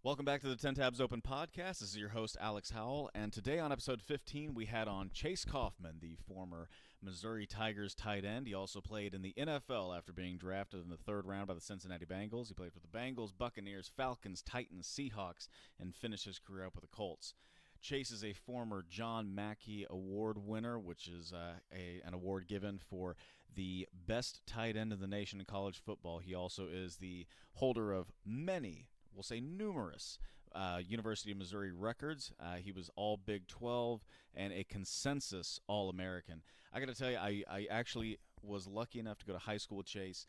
Welcome back to the 10 Tabs Open podcast. This is your host, Alex Howell. And today on episode 15, we had on Chase Coffman, the former Missouri Tigers tight end. He also played in the NFL after being drafted in the third round by the Cincinnati Bengals. He played for the Bengals, Buccaneers, Falcons, Titans, Seahawks, and finished his career up with the Colts. Chase is a former John Mackey Award winner, which is an award given for the best tight end in the nation in college football. He also is the holder of many, we'll say numerous, University of Missouri records. He was all Big 12 and a consensus All-American. I got to tell you, I actually was lucky enough to go to high school with Chase,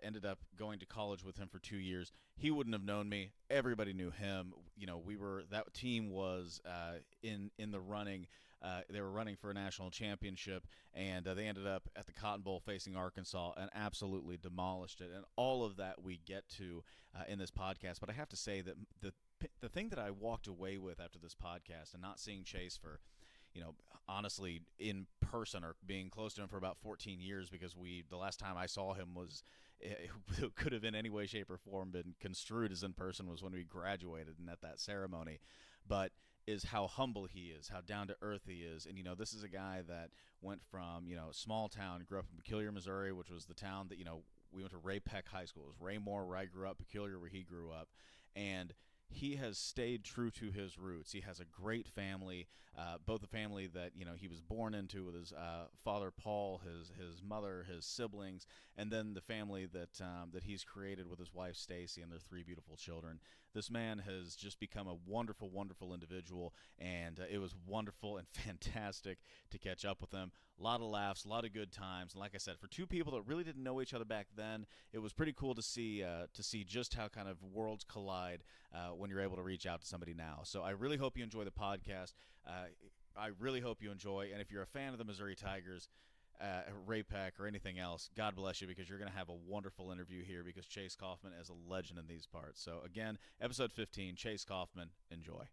ended up going to college with him for 2 years. He wouldn't have known me. Everybody knew him. You know, that team was in the running. They were running for a national championship, and they ended up at the Cotton Bowl facing Arkansas and absolutely demolished it. And all of that we get to in this podcast. But I have to say that the thing that I walked away with after this podcast and not seeing Chase for, honestly, in person or being close to him for about 14 years, because the last time I saw him it could have in any way, shape, or form been construed as in person, was when we graduated and at that ceremony. But is how humble he is, how down to earth he is. And, this is a guy that went from, small town, grew up in Peculiar, Missouri, which was the town that, we went to Ray Peck High School. It was Raymore where I grew up, Peculiar where he grew up. And he has stayed true to his roots. He has a great family, both the family that he was born into with his father Paul, his mother, his siblings, and then the family that he's created with his wife Stacy and their 3 beautiful children. This man has just become a wonderful, wonderful individual, and it was wonderful and fantastic to catch up with him. A lot of laughs, a lot of good times, and like I said, for 2 people that really didn't know each other back then, it was pretty cool to see just how kind of worlds collide when you're able to reach out to somebody now. So I really hope you enjoy the podcast. I really hope you enjoy, and if you're a fan of the Missouri Tigers, Ray Peck, or anything else, God bless you, because you're going to have a wonderful interview here, because Chase Coffman is a legend in these parts. So again, episode 15, Chase Coffman, enjoy.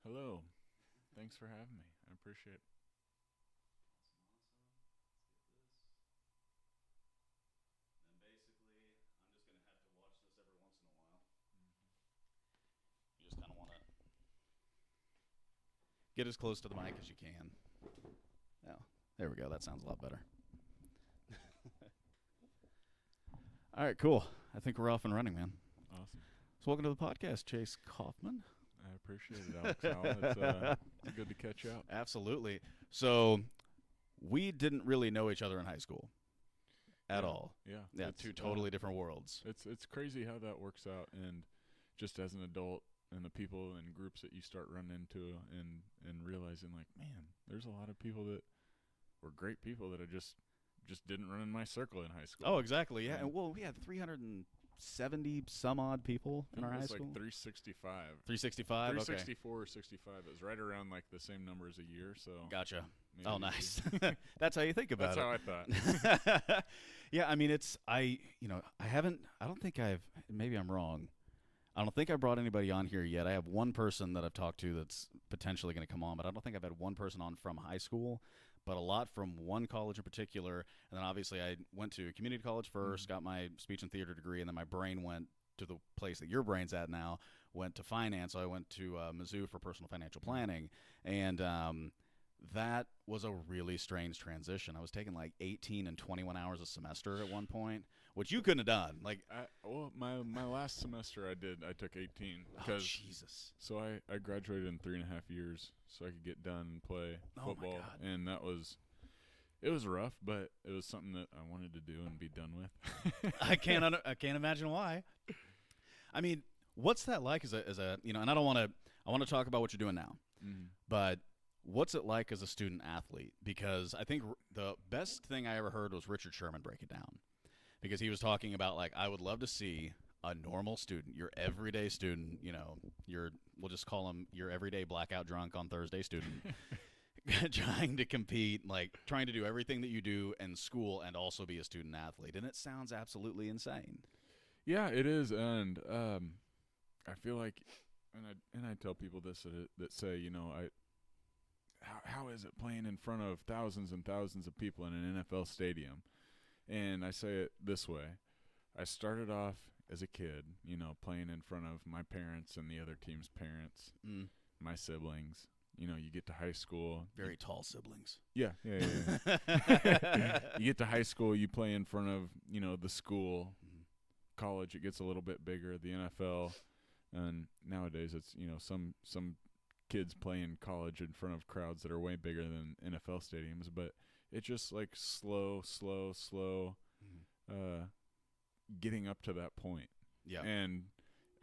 Hello. Thanks for having me. I appreciate it. And basically, I'm just going to have to watch this every once in a while. You just kind of want to get as close to the mic as you can. Oh, there we go. That sounds a lot better. All right, cool. I think we're off and running, man. Awesome. So welcome to the podcast, Chase Coffman. I appreciate it, Alex Howell. It's good to catch up. Absolutely. So we didn't really know each other in high school at all. Yeah. Yeah, 2 totally different worlds. It's crazy how that works out, and just as an adult and the people and groups that you start running into and realizing, like, man, there's a lot of people that were great people that I just didn't run in my circle in high school. Oh, exactly. Yeah. And we had 370 some odd people in our high school. Like 365. 365. 364 or 65. It was right around like the same number as a year. So Gotcha. maybe Oh, nice. That's how you think about That's it. how I thought. Yeah. I mean, maybe I'm wrong. I don't think I brought anybody on here yet. I have one person that I've talked to that's potentially going to come on, but I don't think I've had one person on from high school, but a lot from one college in particular. And then obviously I went to community college first, got my speech and theater degree, and then my brain went to the place that your brain's at now, went to finance. So I went to Mizzou for personal financial planning, and that was a really strange transition. I was taking like 18 and 21 hours a semester at one point, which you couldn't have done. Like, my last semester I took 18. Oh, Jesus. So I graduated in 3.5 years so I could get done and play football. Oh, my God. And it was rough, but it was something that I wanted to do and be done with. I can't imagine why. I mean, what's that like as a and I want to talk about what you're doing now, but what's it like as a student athlete? Because I think the best thing I ever heard was Richard Sherman break it down, because he was talking about, like, I would love to see a normal student, your everyday student, we'll just call him your everyday blackout drunk on Thursday student, trying to compete, like trying to do everything that you do in school and also be a student athlete, and it sounds absolutely insane. Yeah, it is, and I feel like, and I tell people this that say, how is it playing in front of thousands and thousands of people in an NFL stadium? And I say it this way: I started off as a kid, playing in front of my parents and the other team's parents, my siblings. You get to high school. Very tall siblings. Yeah. You get to high school, you play in front of, the school. College, it gets a little bit bigger, the NFL. And nowadays it's, some kids play in college in front of crowds that are way bigger than NFL stadiums. But it's just like slow, getting up to that point. Yeah. And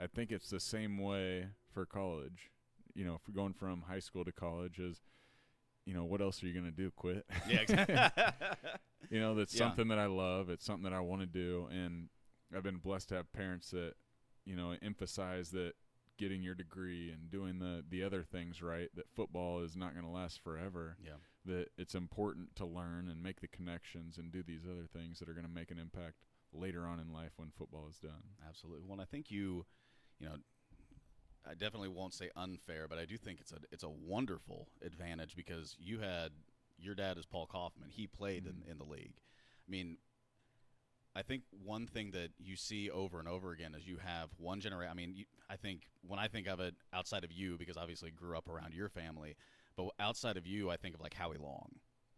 I think it's the same way for college. If we're going from high school to college is, what else are you going to do? Quit? Yeah, exactly. That's something that I love. It's something that I want to do. And I've been blessed to have parents that, emphasize that getting your degree and doing the other things right, that football is not going to last forever. Yeah. That it's important to learn and make the connections and do these other things that are going to make an impact later on in life when football is done. Absolutely. Well, I think I definitely won't say unfair, but I do think it's a wonderful advantage because your dad is Paul Coffman. He played in the league. I mean, I think one thing that you see over and over again is you have one generation. I mean, I think when I think of it outside of you, because obviously grew up around your family, but outside of you, I think of like Howie Long.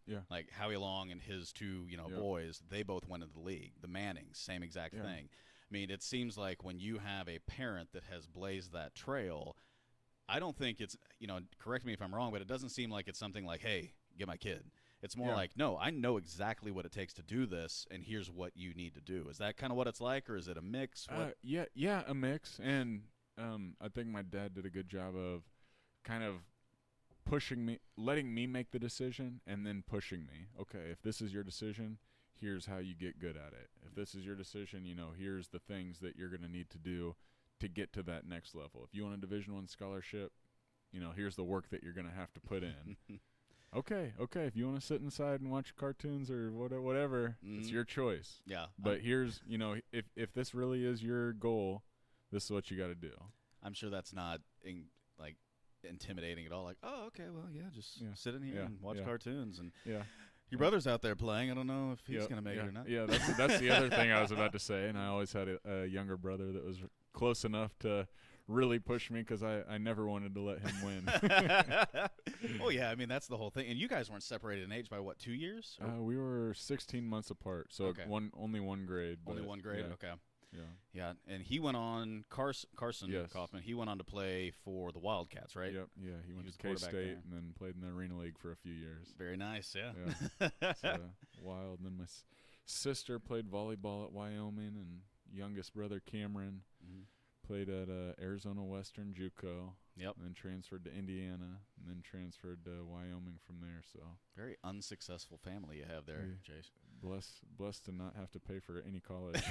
Yeah. Like Howie Long and his two, boys, they both went into the league. The Mannings, same exact thing. I mean, it seems like when you have a parent that has blazed that trail, I don't think it's, correct me if I'm wrong, but it doesn't seem like it's something like, hey, get my kid. It's more like, no, I know exactly what it takes to do this, and here's what you need to do. Is that kind of what it's like, or is it a mix? A mix. And I think my dad did a good job of kind of pushing me, letting me make the decision, and then pushing me. Okay, if this is your decision, here's how you get good at it. If this is your decision, here's the things that you're going to need to do to get to that next level. If you want a Division I scholarship, here's the work that you're going to have to put in. Okay. If you want to sit inside and watch cartoons or whatever, it's your choice. Yeah. But here's, if this really is your goal, this is what you got to do. I'm sure that's not intimidating at all. Like, oh, okay, well, just sit in here and watch cartoons. And your brother's out there playing. I don't know if he's going to make it or not. Yeah, that's the other thing I was about to say. And I always had a younger brother that was close enough to really push me because I never wanted to let him win. Oh, yeah. I mean, that's the whole thing. And you guys weren't separated in age by, 2 years? We were 16 months apart, so only one grade. Only one grade? Yeah. Okay. Yeah. Yeah, and he went on, Carson Yes. Coffman, he went on to play for the Wildcats, right? Yep, yeah. He went was to the quarterback K-State there. and then played in the Arena League for a few years. Very nice, yeah. It's wild. And then my sister played volleyball at Wyoming, and youngest brother Cameron played at Arizona Western JUCO. Yep. And then transferred to Indiana, and then transferred to Wyoming from there. So very unsuccessful family you have there, Chase. Blessed to not have to pay for any college.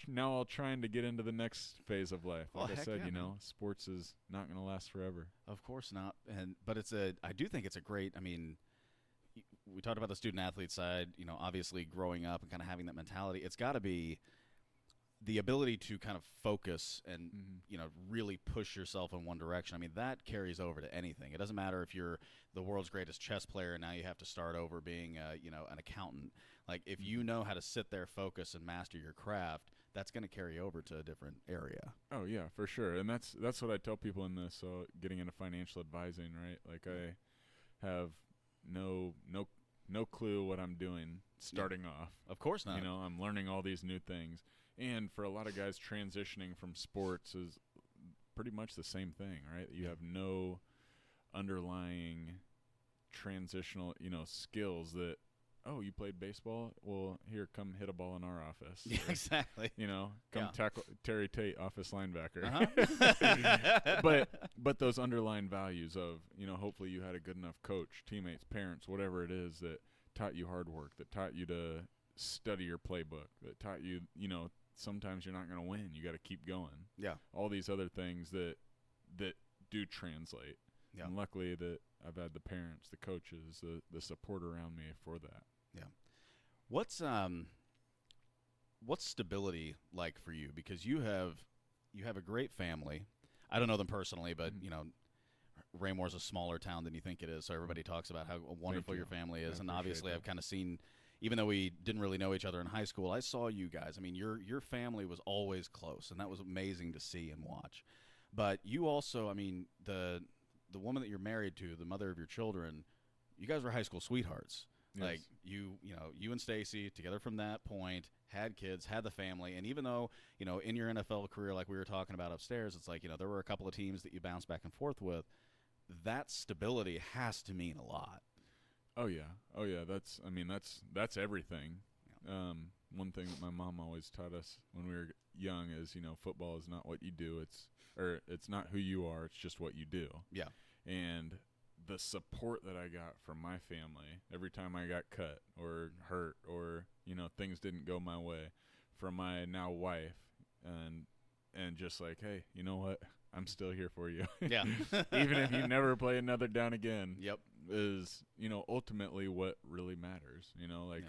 Now I'll trying to get into the next phase of life. Like I said, sports is not going to last forever. Of course not. But I do think it's a great, I mean, we talked about the student athlete side, obviously growing up and kind of having that mentality. It's got to be the ability to kind of focus and, really push yourself in one direction. I mean, that carries over to anything. It doesn't matter if you're the world's greatest chess player and now you have to start over being, an accountant. Like, if you know how to sit there, focus, and master your craft, that's going to carry over to a different area. Oh, yeah, for sure. And that's what I tell people in this. So getting into financial advising, right? Like, I have no clue what I'm doing starting off. Of course not. I'm learning all these new things. And for a lot of guys, transitioning from sports is pretty much the same thing, right? You have no underlying transitional, skills that, oh, you played baseball? Well, here, come hit a ball in our office. Yeah, exactly. Come tackle Terry Tate, office linebacker. Uh-huh. But those underlying values of, hopefully you had a good enough coach, teammates, parents, whatever it is that taught you hard work, that taught you to study your playbook, that taught you, sometimes you're not going to win. You got to keep going. Yeah. All these other things that do translate. Yeah. And luckily that I've had the parents, the coaches, the support around me for that. Yeah. What's stability like for you? Because you have a great family. I don't know them personally, but you know, Raymore's a smaller town than you think it is, so everybody talks about how wonderful your family is. And obviously I've kind of seen, even though we didn't really know each other in high school, I saw you guys. I mean, your family was always close, and that was amazing to see and watch. But you also, I mean, the woman that you're married to, the mother of your children, you guys were high school sweethearts. Yes. Like you and Stacy together from that point, had kids, had the family, and even though, you know, in your NFL career, like we were talking about upstairs, it's like, you know, there were a couple of teams that you bounced back and forth with. That stability has to mean a lot. Oh yeah. That's everything. Yeah. One thing that my mom always taught us when we were young is, you know, football is not what you do. It's not who you are. It's just what you do. Yeah. And the support that I got from my family every time I got cut or hurt or, you know, things didn't go my way, from my now wife, and just like, hey, you know what? I'm still here for you. Yeah. Even if you never play another down again. Yep. Is, you know, ultimately what really matters. You know, like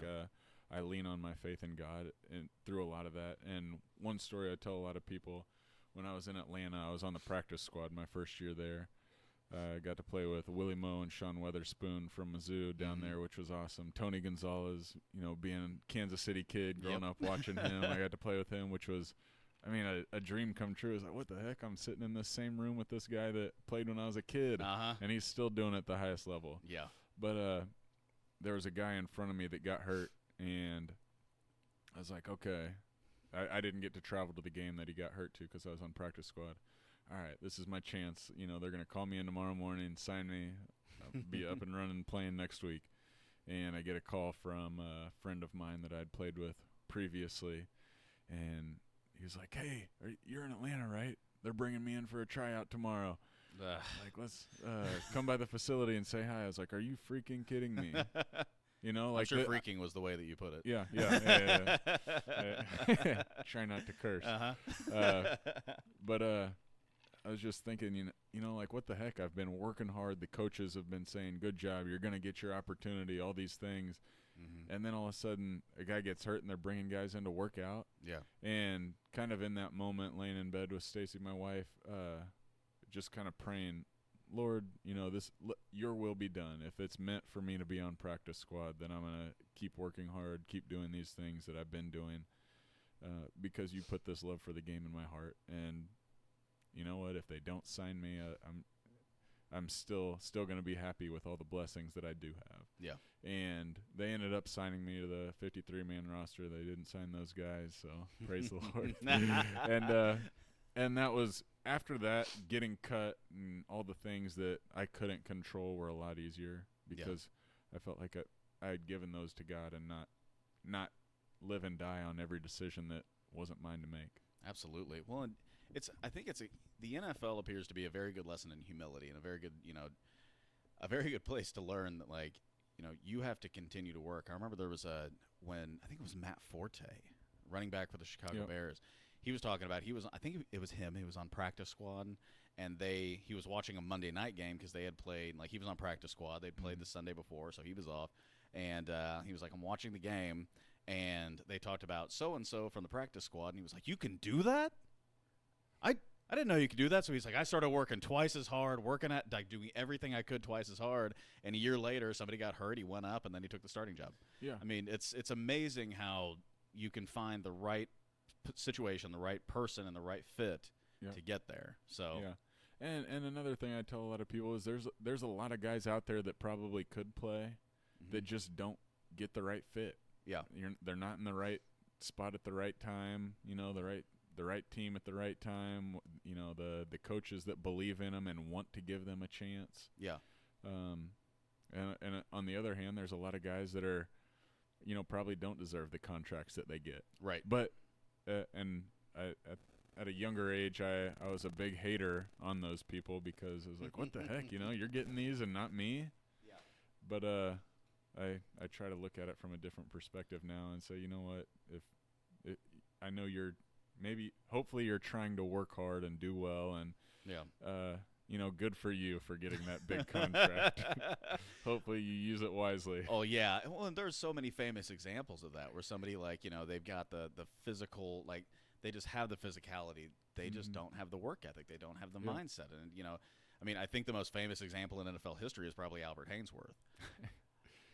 I lean on my faith in God and through a lot of that. And one story I tell a lot of people, when I was in Atlanta, I was on the practice squad my first year there. I got to play with Willie Moe and Sean Weatherspoon from Mizzou down there, which was awesome. Tony Gonzalez, you know, being a Kansas City kid, growing up watching him, I got to play with him, which was, I mean, a dream come true. It's like, what the heck? I'm sitting in this same room with this guy that played when I was a kid, and he's still doing it at the highest level. Yeah. But there was a guy in front of me that got hurt, and I was like, okay. I didn't get to travel to the game that he got hurt to because I was on practice squad. All right, this is my chance. You know, they're going to call me in tomorrow morning, sign me, I'll be up and running playing next week. And I get a call from a friend of mine that I'd played with previously, and he was like, hey, you're in Atlanta, right? They're bringing me in for a tryout tomorrow. Like, let's come by the facility and say hi. I was like, are you freaking kidding me? You know, like, I'm sure freaking was the way that you put it. Yeah. Try not to curse. But I was just thinking, you know, like, what the heck? I've been working hard. The coaches have been saying, good job. You're going to get your opportunity, all these things. Mm-hmm. And then all of a sudden a guy gets hurt and they're bringing guys in to work out. Yeah. And kind of in that moment, laying in bed with Stacy, my wife, just kind of praying, Lord, you know, your will be done. If it's meant for me to be on practice squad, then I'm going to keep working hard, keep doing these things that I've been doing, because you put this love for the game in my heart. And you know what? If they don't sign me, I'm still going to be happy with all the blessings that I do have. Yeah. And they ended up signing me to the 53-man roster. They didn't sign those guys, so praise the Lord. And that was, after that, getting cut and all the things that I couldn't control were a lot easier because I felt like I had given those to God and not live and die on every decision that wasn't mine to make. Absolutely. Well, I think the NFL appears to be a very good lesson in humility and a very good place to learn that, like, you know, you have to continue to work. I remember there was when I think it was Matt Forte, running back for the Chicago Bears. He was talking about, I think it was him. He was on practice squad, and he was watching a Monday night game because they had played, like, he was on practice squad. They'd played the Sunday before, so he was off. And he was like, I'm watching the game, and they talked about so-and-so from the practice squad, and he was like, you can do that? I didn't know you could do that. So he's like, I started working twice as hard, doing everything I could twice as hard. And a year later, somebody got hurt. He went up, and then he took the starting job. Yeah. I mean, it's amazing how you can find the right situation, the right person, and the right fit to get there. So and another thing I tell a lot of people is there's a lot of guys out there that probably could play that just don't get the right fit. Yeah. They're not in the right spot at the right time, you know, the right team at the right time, you know, the coaches that believe in them and want to give them a chance. Yeah. And on the other hand, there's a lot of guys that are, you know, probably don't deserve the contracts that they get. Right. But and at a younger age, I was a big hater on those people because I was like, what the heck, you know, you're getting these and not me. Yeah. But I try to look at it from a different perspective now and say, you know what, I know hopefully you're trying to work hard and do well, and good for you for getting that big contract. Hopefully you use it wisely. Oh, yeah. Well, and there's so many famous examples of that where somebody, like, they've got the physical, like, they just have the physicality. They just don't have the work ethic. They don't have the mindset. And, I think the most famous example in NFL history is probably Albert Hainsworth.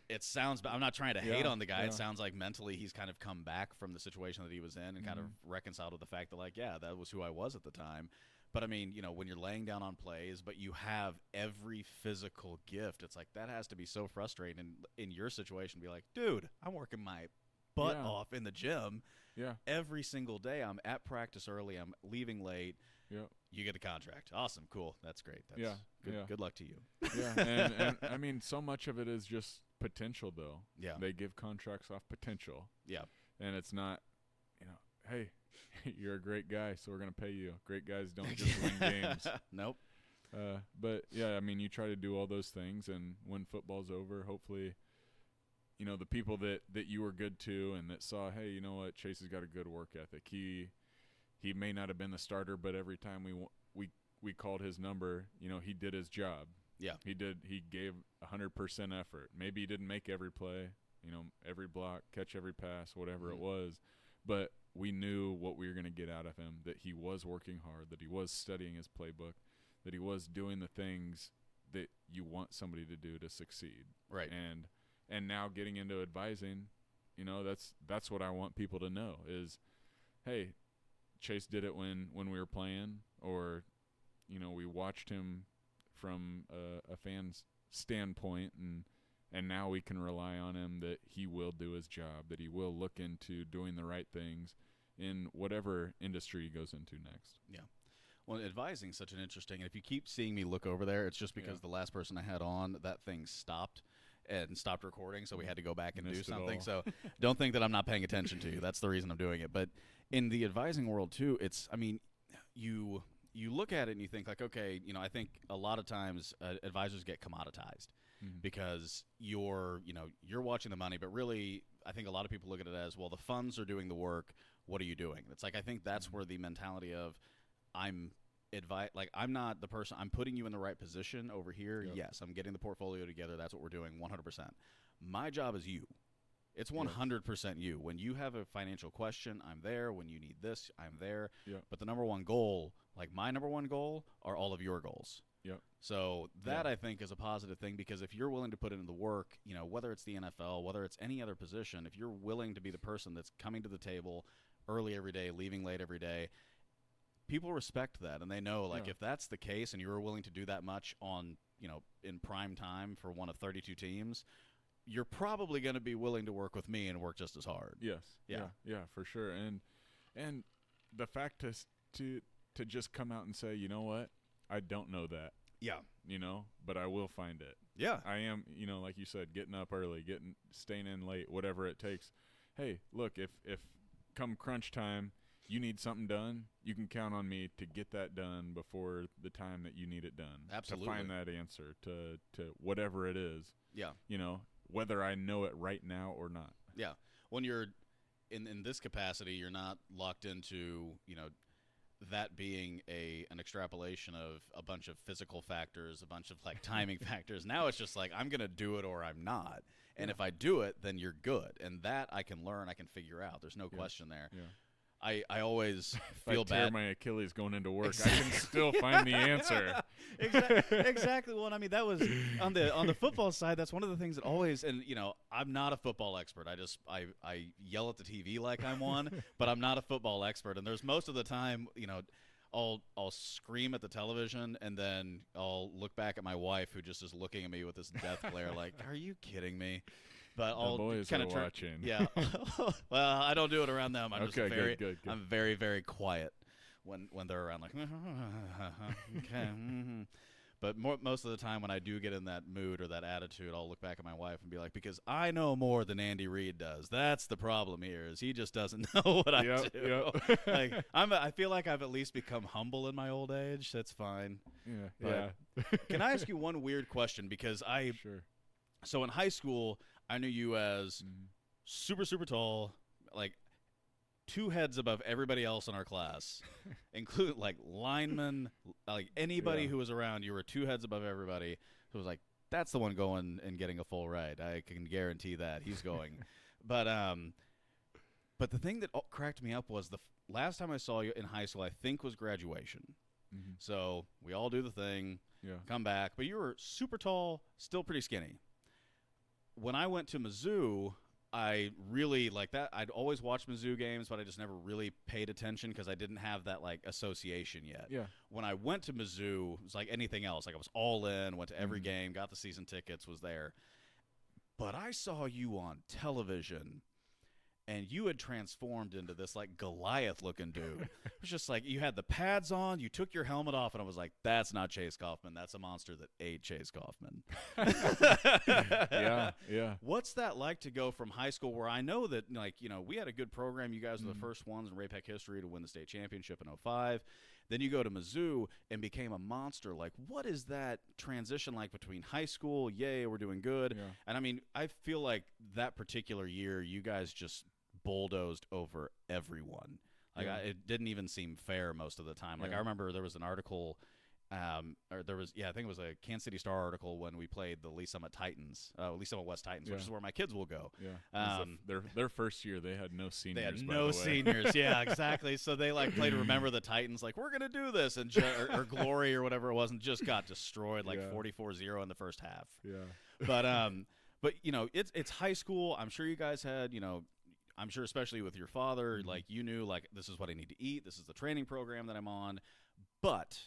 It sounds – I'm not trying to hate on the guy. It sounds like mentally he's kind of come back from the situation that he was in and kind of reconciled with the fact that, like, yeah, that was who I was at the time. But, when you're laying down on plays, but you have every physical gift, it's like that has to be so frustrating in your situation. Be like, dude, I'm working my butt off in the gym every single day. I'm at practice early. I'm leaving late. Yeah. You get the contract. Awesome. Cool. That's great. That's good luck to you. Yeah. And so much of it is just potential, though. Yeah. They give contracts off potential. Yeah. And it's not, hey, you're a great guy, so we're going to pay you. Great guys don't just win games. Nope. But, yeah, you try to do all those things, and when football's over, hopefully, the people that you were good to and that saw, hey, you know what, Chase has got a good work ethic. He may not have been the starter, but every time we called his number, he did his job. Yeah. He gave 100% effort. Maybe he didn't make every play, every block, catch every pass, whatever it was, but we knew what we were going to get out of him, that he was working hard, that he was studying his playbook, that he was doing the things that you want somebody to do to succeed. Right. And now getting into advising, that's what I want people to know is, hey, Chase did it when we were playing, or, we watched him from a fan's standpoint, and now we can rely on him that he will do his job, that he will look into doing the right things in whatever industry he goes into next. Yeah. Well, advising is such an interesting, and if you keep seeing me look over there, it's just because the last person I had on, that thing stopped recording, so we had to go back and do something. So don't think that I'm not paying attention to you. That's the reason I'm doing it. But in the advising world too, it's, you look at it and you think like, okay, I think a lot of times advisors get commoditized because you're watching the money, but really I think a lot of people look at it as, well, the funds are doing the work. What are you doing? It's like, I think that's where the mentality of I'm not the person. I'm putting you in the right position over here. Yep. Yes, I'm getting the portfolio together. That's what we're doing 100%. My job is you. It's 100% you. When you have a financial question, I'm there. When you need this, I'm there. Yep. But the number one goal, like my number one goal, are all of your goals. Yep. So that I think is a positive thing, because if you're willing to put in the work, whether it's the NFL, whether it's any other position, if you're willing to be the person that's coming to the table early every day, leaving late every day, people respect that, and they know, like, if that's the case and you're willing to do that much on, in prime time for one of 32 teams, you're probably going to be willing to work with me and work just as hard. Yes. Yeah, for sure. And the fact to just come out and say, you know what, I don't know that. Yeah. But I will find it. Yeah. I am, like you said, getting up early, staying in late, whatever it takes. Hey, look, if come crunch time, you need something done, you can count on me to get that done before the time that you need it done. Absolutely. To find that answer to whatever it is. Yeah. Whether I know it right now or not. Yeah. When you're in this capacity, you're not locked into, that being an extrapolation of a bunch of physical factors, a bunch of like timing factors. Now it's just like, I'm going to do it or I'm not. And if I do it, then you're good. And that I can learn, I can figure out. There's no question there. Yeah. I always feel if I tear bad. my Achilles going into work, I can still find the answer. Exactly. Well, that was on the football side. That's one of the things that always, and I'm not a football expert. I yell at the TV like I'm one, but I'm not a football expert. And there's most of the time, I'll scream at the television, and then I'll look back at my wife, who just is looking at me with this death glare, like, "Are you kidding me?" But I'll kind of watching. Yeah. Well, I don't do it around them. I'm just good. I'm very, very quiet when they're around. Like, okay. But most of the time, when I do get in that mood or that attitude, I'll look back at my wife and be like, because I know more than Andy Reid does. That's the problem here, is he just doesn't know what I do. Yep. Like, I feel like I've at least become humble in my old age. That's fine. Yeah. Can I ask you one weird question? Because Sure. So in high school, I knew you as super, super tall, like 2 heads above everybody else in our class, include like linemen, like anybody who was around. You were 2 heads above everybody. So it was like, that's the one going and getting a full ride. I can guarantee that he's going. But the thing that cracked me up was the last time I saw you in high school, I think, was graduation. Mm-hmm. So we all do the thing, come back. But you were super tall, still pretty skinny. When I went to Mizzou, I really like that. I'd always watched Mizzou games, but I just never really paid attention because I didn't have that like association yet. Yeah. When I went to Mizzou, it was like anything else. Like I was all in, went to every game, got the season tickets, was there. But I saw you on television, and you had transformed into this like Goliath-looking dude. It was just like you had the pads on, you took your helmet off, and I was like, "That's not Chase Coffman. That's a monster that ate Chase Coffman." Yeah. What's that like to go from high school, where I know that we had a good program. You guys were the first ones in Ray-Pac history to win the state championship in 2005. Then you go to Mizzou and became a monster. Like, what is that transition like between high school? Yay, we're doing good. Yeah. And I mean, I feel like that particular year, you guys just bulldozed over everyone. Like it didn't even seem fair most of the time. Like I remember there was an article, I think it was a Kansas City Star article when we played the Lee Summit Titans, Lee Summit West Titans, which is where my kids will go. Yeah, their first year they had no seniors. They had no seniors. Yeah, exactly. So they like played Remember the Titans, like we're gonna do this, and or Glory or whatever it was, and just got destroyed like 44-0 in the first half. Yeah, but it's high school. I'm sure you guys had I'm sure especially with your father, like you knew like this is what I need to eat. This is the training program that I'm on. But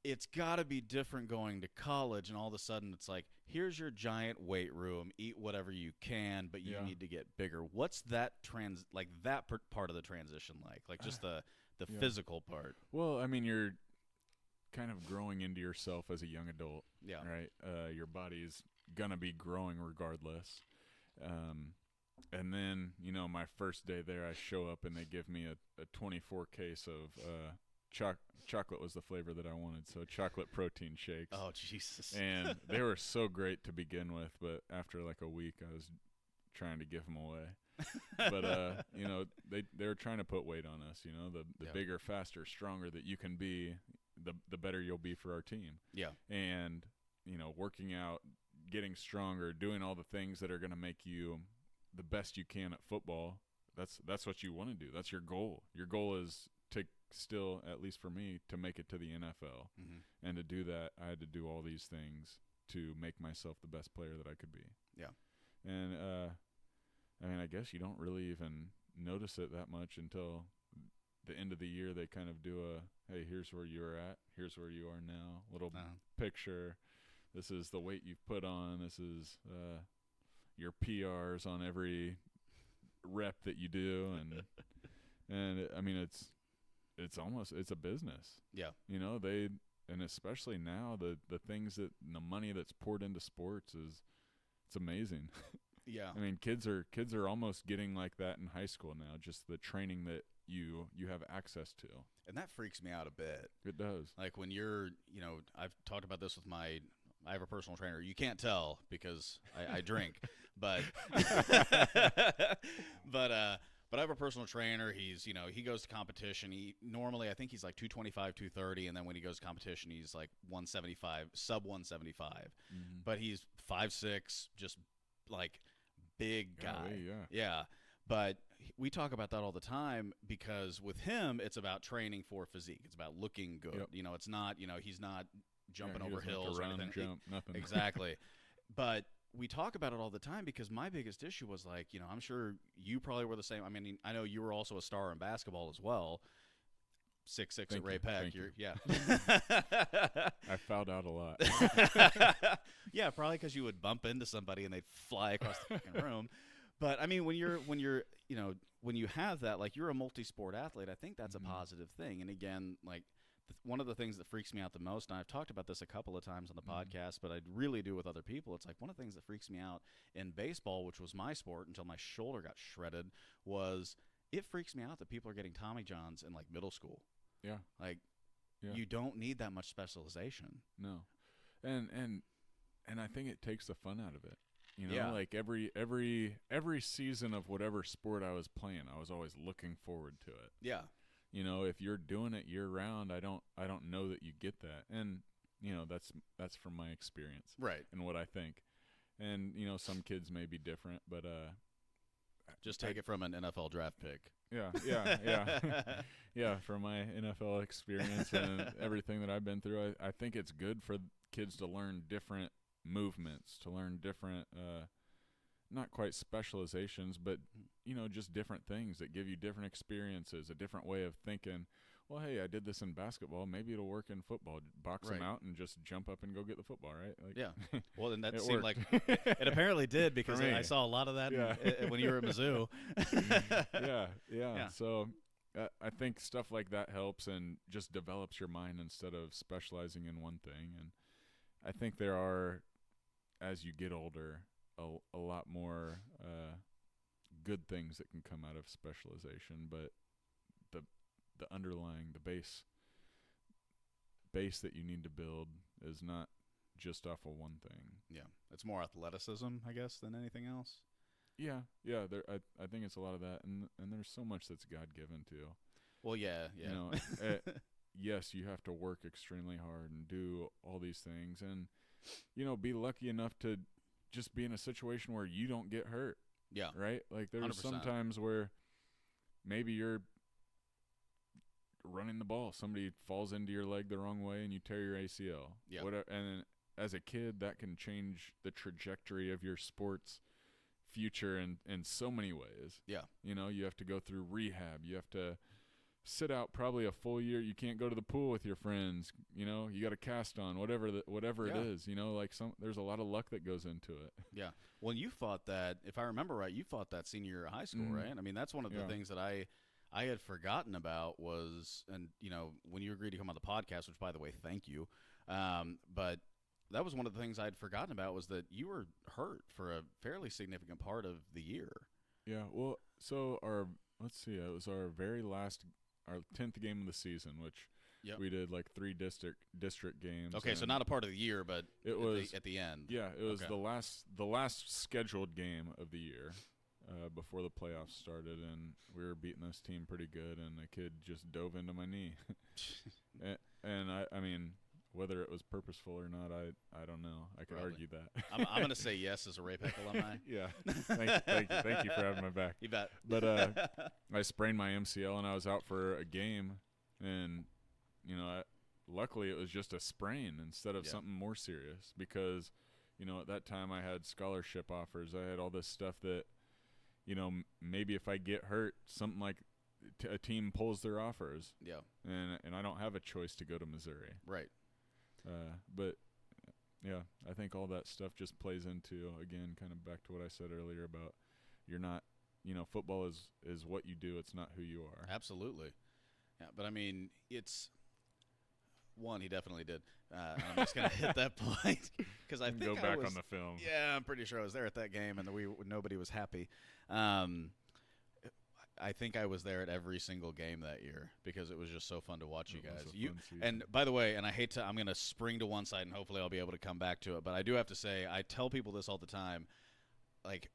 it's got to be different going to college, and all of a sudden it's like, here's your giant weight room. Eat whatever you can, but you need to get bigger. What's that part of the transition like? Like just the physical part. Well, I mean, you're kind of growing into yourself as a young adult. Yeah. Right. Your body's gonna be growing regardless. And then, my first day there, I show up and they give me a 24 case of chocolate was the flavor that I wanted, so chocolate protein shakes. Oh, Jesus. And they were so great to begin with, but after like a week, I was trying to give them away. But, they were trying to put weight on us, the bigger, faster, stronger that you can be, the better you'll be for our team. Yeah. And, working out, getting stronger, doing all the things that are going to make you the best you can at football. That's what you want to do. That's your goal. Your goal is to still, at least for me, to make it to the NFL. Mm-hmm. And to do that, I had to do all these things to make myself the best player that I could be. Yeah. And I mean, I guess you don't really even notice it that much until the end of the year. They kind of do hey, here's where you were at, here's where you are now, little picture. This is the weight you've put on. This is your PRs on every rep that you do, and I mean it's a business. Yeah. And especially now the things that the money that's poured into sports it's amazing. Yeah. I mean kids are almost getting like that in high school now, just the training that you have access to. And that freaks me out a bit. It does. Like when you're, I've talked about this with I have a personal trainer. You can't tell because I drink, but but I have a personal trainer. He's he goes to competition. He normally I think he's like 225, 230, and then when he goes to competition, he's like 175, sub 175. Mm-hmm. But he's 5'6", just like big guy. Yeah. But we talk about that all the time because with him, it's about training for physique. It's about looking good. Yep. It's not he's not jumping over doesn't hills have to or run, anything. jump, nothing. Exactly. But we talk about it all the time because my biggest issue was like, I'm sure you probably were the same. I mean, I know you were also a star in basketball as well. 6'6" at Ray-Pac. Yeah. I fouled out a lot. Yeah, probably because you would bump into somebody and they'd fly across the fucking room. But I mean, when you have that, like you're a multi-sport athlete, I think that's a positive thing. And again, like one of the things that freaks me out the most, and I've talked about this a couple of times on the podcast, but I really do with other people. It's like one of the things that freaks me out in baseball, which was my sport until my shoulder got shredded, was it freaks me out that people are getting Tommy Johns in like middle school. Yeah. Like you don't need that much specialization. No. And I think it takes the fun out of it. You know, Yeah. like every season of whatever sport I was playing, I was always looking forward to it. Yeah. You know, if you're doing it year round, I don't know that you get that. And you know, that's from my experience. Right. And what I think. And you know, some kids may be different, but Just take it from an NFL draft pick. Yeah. Yeah, from my NFL experience and everything that I've been through, I think it's good for kids to learn different movements, to learn different not quite specializations, but you know, just different things that give you different experiences, a different way of thinking. Well, hey, I did this in basketball. Maybe it'll work in football. Box them out and just jump up and go get the football, right? Like, yeah. Well, then that it seemed worked. like it apparently did, because For me. I saw a lot of that Yeah. when you were at Mizzou. Yeah. So I think stuff like that helps and just develops your mind instead of specializing in one thing. And I think there are, as you get older, a lot more good things that can come out of specialization, but the underlying, the base that you need to build is not just off of one thing. Yeah. It's more athleticism, I guess, than anything else. Yeah. I think it's a lot of that, and there's so much that's God-given too. Well, yeah. You know, yes, you have to work extremely hard and do all these things, and you know, be lucky enough to just be in a situation where you don't get hurt. Yeah. Right? Like there's 100%. sometimes where maybe you're running the ball, somebody falls into your leg the wrong way and you tear your ACL. Yeah. Whatever, and as a kid, that can change the trajectory of your sports future in so many ways. Yeah. You know, you have to go through rehab. You have to sit out probably a full year. You can't go to the pool with your friends. You know, you got a cast on, whatever it is. You know, like there's a lot of luck that goes into it. Yeah. Well, you fought that, if I remember right, you fought that senior year of high school, right? I mean, that's one of the things that I had forgotten about was, and you know, when you agreed to come on the podcast, which by the way, thank you. But that was one of the things I'd forgotten about, was that you were hurt for a fairly significant part of the year. Yeah. Well, so let's see, it was our 10th game of the season, which we did like 3 district games. Okay, so not a part of the year, but it was at the end. Yeah, it was the last scheduled game of the year before the playoffs started, and we were beating this team pretty good, and a kid just dove into my knee. and I mean, whether it was purposeful or not, I don't know. I could argue that. I'm going to say yes as a Ray Peck alumni. Yeah. Thank you for having my back. You bet. But I sprained my MCL, and I was out for a game, and you know, luckily it was just a sprain instead of something more serious, because you know, at that time I had scholarship offers. I had all this stuff that, you know, maybe if I get hurt, something like a team pulls their offers. Yeah. And I don't have a choice to go to Missouri. Right. But yeah, I think all that stuff just plays into, again, kind of back to what I said earlier about you're not, you know, football is what you do. It's not who you are. Absolutely. Yeah, but I mean, it's one, he definitely did. I'm just going to hit that point because I think go back on the film. Yeah, I'm pretty sure I was there at that game, and nobody was happy. I think I was there at every single game that year because it was just so fun to watch you guys. And by the way, and I'm going to spring to one side, and hopefully I'll be able to come back to it. But I do have to say, I tell people this all the time. Like,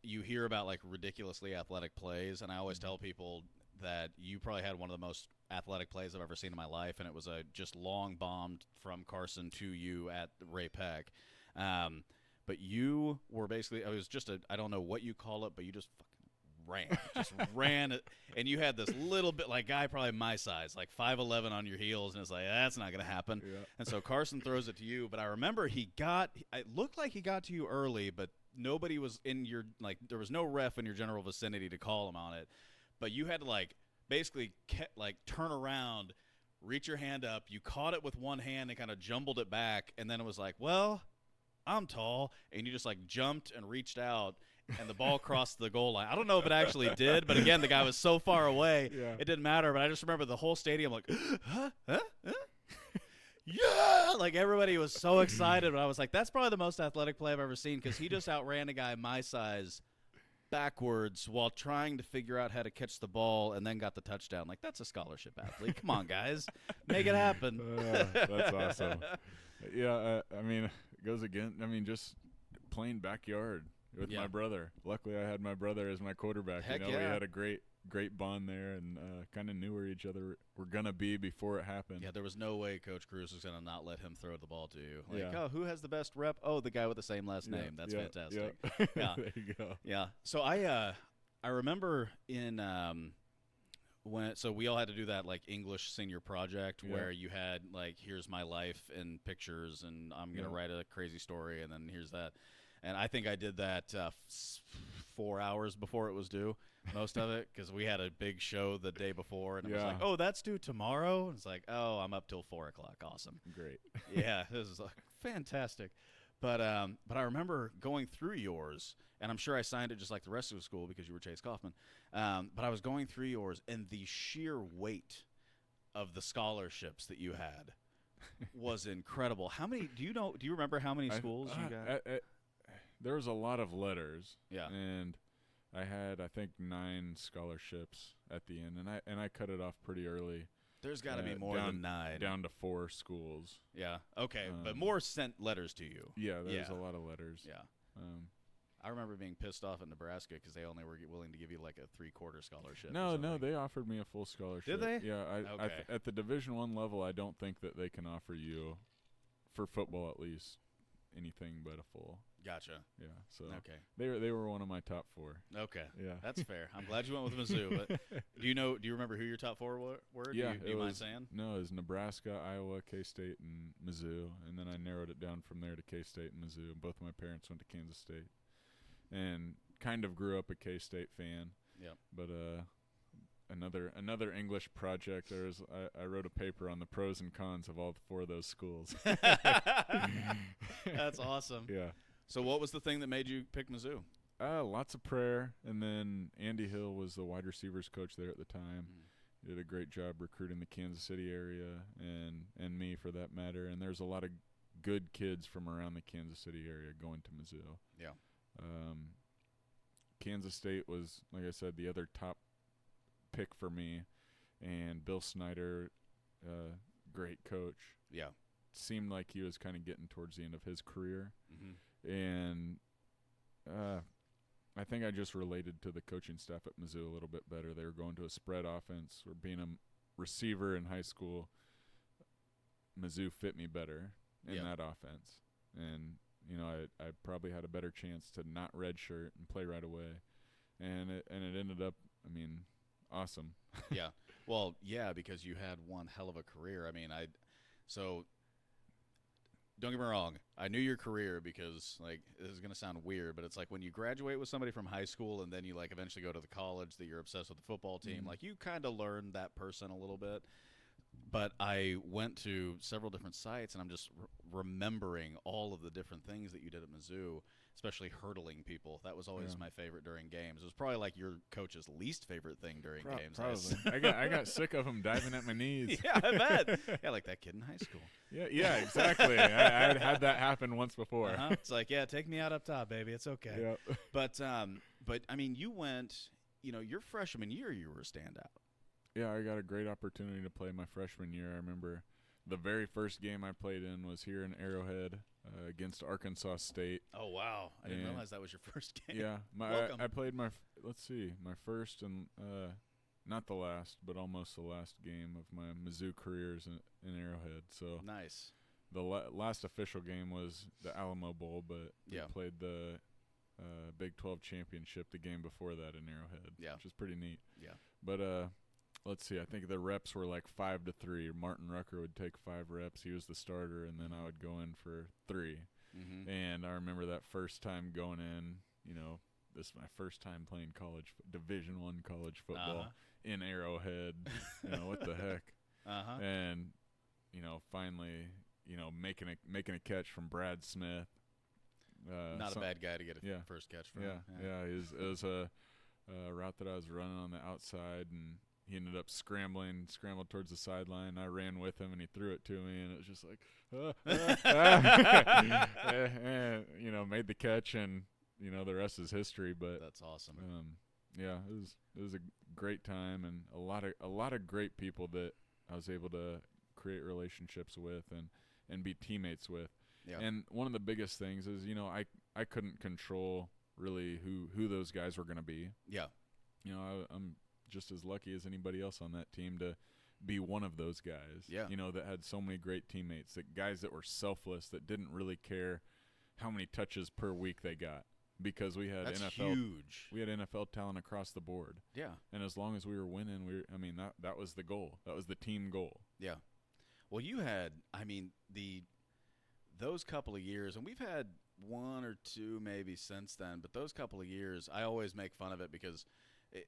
you hear about like ridiculously athletic plays, and I always tell people that you probably had one of the most athletic plays I've ever seen in my life, and it was a just long bomb from Carson to you at Ray Peck. But you were basically, it was just I don't know what you call it, but you just ran it, and you had this little bit, like guy probably my size, like 5'11" on your heels, and it's like, that's not going to happen. Yeah. And so Carson throws it to you, but I remember it looked like he got to you early, but nobody was in your, like, there was no ref in your general vicinity to call him on it. But you had to, like, basically, like, turn around, reach your hand up. You caught it with one hand and kind of jumbled it back, and then it was like, well, I'm tall, and you just, like, jumped and reached out, and the ball crossed the goal line. I don't know if it actually did, but, again, the guy was so far away, it didn't matter. But I just remember the whole stadium, like, huh? Yeah! Like, everybody was so excited, but I was like, that's probably the most athletic play I've ever seen, because he just outran a guy my size backwards while trying to figure out how to catch the ball and then got the touchdown. Like, that's a scholarship athlete. Come on, guys. Make it happen. That's awesome. Yeah, I mean, it goes again. I mean, just playing backyard with Yeah. my brother. Luckily, I had my brother as my quarterback. Heck We yeah. had a great bond there, and kind of knew where each other were gonna be before it happened. Yeah, there was no way Coach Cruz was going to not let him throw the ball to you. Like, Yeah. oh, who has the best rep? Oh, the guy with the same last Yeah, name. That's yeah, fantastic. Yeah. Yeah. There you go. Yeah. So I remember in so we all had to do that like English senior project Yeah. where you had like here's my life in pictures and I'm gonna Yeah. write a crazy story and then here's that, and I think I did that 4 hours before it was due, most of it, because we had a big show the day before and it was Yeah. like, oh, that's due tomorrow. And it's like, oh, I'm up till 4 o'clock. Awesome. Great. Yeah, this is fantastic. But I remember going through yours, and I'm sure I signed it just like the rest of the school because you were Chase Coffman. But I was going through yours, and the sheer weight of the scholarships that you had was incredible. How many? Do you remember how many schools you got? There was a lot of letters. Yeah. And I had, I think, 9 scholarships at the end, and I cut it off pretty early. There's got to be more than 9. Down to 4 schools. Yeah. Okay, but more sent letters to you. Yeah, there's a lot of letters. Yeah. I remember being pissed off at Nebraska because they only were willing to give you like a 3/4 scholarship. No, they offered me a full scholarship. Did they? Yeah. Okay. At the Division I level, I don't think that they can offer you, for football at least, anything but a full. Gotcha. Yeah. So Okay. they were one of my top 4. Okay. Yeah. That's fair. I'm glad you went with Mizzou. But do you remember who your top 4 were? Yeah. Do you mind saying? No, it was Nebraska, Iowa, K-State, and Mizzou. And then I narrowed it down from there to K-State and Mizzou. Both of my parents went to Kansas State. And kind of grew up a K-State fan. Yep. But another English project. I wrote a paper on the pros and cons of all 4 of those schools. That's awesome. Yeah. So what was the thing that made you pick Mizzou? Lots of prayer, and then Andy Hill was the wide receivers coach there at the time. He did a great job recruiting the Kansas City area and me for that matter. And there's a lot of good kids from around the Kansas City area going to Mizzou. Yeah. Kansas State was, like I said, the other top pick for me, and Bill Snyder, great coach. Yeah. Seemed like he was kind of getting towards the end of his career. Mm-hmm. And I think I just related to the coaching staff at Mizzou a little bit better. They were going to a spread offense, or being a receiver in high school. Mizzou fit me better in that offense. And, I probably had a better chance to not redshirt and play right away. And it ended up, awesome. Yeah. Well, yeah, because you had one hell of a career. So don't get me wrong, I knew your career because, like, this is going to sound weird, but it's like when you graduate with somebody from high school and then you, like, eventually go to the college that you're obsessed with the football team, like, you kind of learn that person a little bit. But I went to several different sites, and I'm just remembering all of the different things that you did at Mizzou, especially hurdling people. That was always my favorite during games. It was probably like your coach's least favorite thing during games. Probably. I got sick of him diving at my knees. Yeah, I bet. Yeah, like that kid in high school. Yeah, exactly. I had that happen once before. It's like, yeah, take me out up top, baby. It's okay. Yep. But you went, your freshman year, you were a standout. Yeah, I got a great opportunity to play my freshman year. I remember the very first game I played in was here in Arrowhead against Arkansas State. Oh, wow. I didn't realize that was your first game. Yeah. Welcome. I played my first and not the last, but almost the last game of my Mizzou careers in Arrowhead. So nice. The last official game was the Alamo Bowl, but we played the Big 12 championship the game before that in Arrowhead, which is pretty neat. Yeah. But let's see, I think the reps were like 5-3. Martin Rucker would take 5 reps. He was the starter, and then I would go in for 3. Mm-hmm. And I remember that first time going in, this is my first time playing Division I college football in Arrowhead. What the heck? And, finally, making a catch from Brad Smith. Not a bad guy to get a first catch from. Yeah. It was a route that I was running on the outside, and he ended up scrambled towards the sideline. I ran with him, and he threw it to me, and it was just like, and, made the catch, and the rest is history. But that's awesome. It was a great time, and a lot of great people that I was able to create relationships with and be teammates with. Yeah. And one of the biggest things is, I couldn't control really who those guys were going to be. Yeah. You know, I'm just as lucky as anybody else on that team to be one of those guys. Yeah. You know, that had so many great teammates, that guys that were selfless, that didn't really care how many touches per week they got, because we had That's NFL huge. We had NFL talent across the board. Yeah. And as long as we were winning, that was the goal. That was the team goal. Yeah. Well, you had, those couple of years, and we've had one or two maybe since then, but those couple of years, I always make fun of it because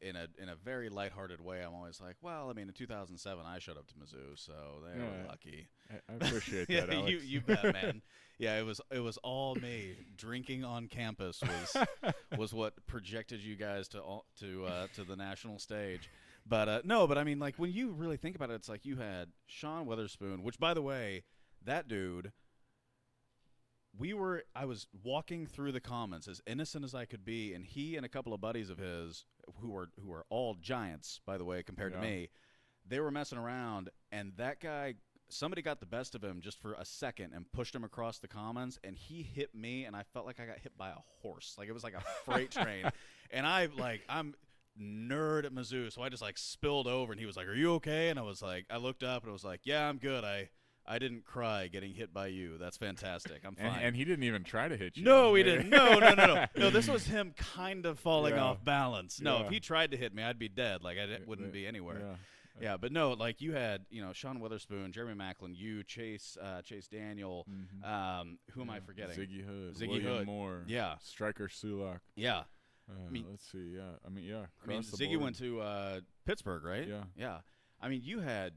in a very lighthearted way, I'm always like, well, in 2007, I showed up to Mizzou, so they were lucky. I appreciate that, Alex. you bet, man. Yeah, it was all me. Drinking on campus was what projected you guys to the national stage. But when you really think about it, it's like you had Sean Witherspoon, which, by the way, that dude. I was walking through the comments as innocent as I could be, and he and a couple of buddies of his who are all giants, by the way, compared to me, they were messing around, and that guy, somebody got the best of him just for a second and pushed him across the commons, and he hit me, and I felt like I got hit by a horse. Like, it was like a freight train. And I'm nerd at Mizzou, so I just spilled over, and he was like, "Are you okay?" And I was like, I looked up and I was like, "Yeah, I'm good. I didn't cry getting hit by you. That's fantastic. I'm fine." And he didn't even try to hit you. No, he didn't. No. No, this was him kind of falling off balance. No, if he tried to hit me, I'd be dead. Like, I wouldn't be anywhere. Yeah, but no, you had, Sean Witherspoon, Jeremy Macklin, you, Chase Daniel, who am I forgetting? Ziggy Hood, Moore, Striker Sulak. Yeah. Let's see. Ziggy board. went to Pittsburgh, right? Yeah. You had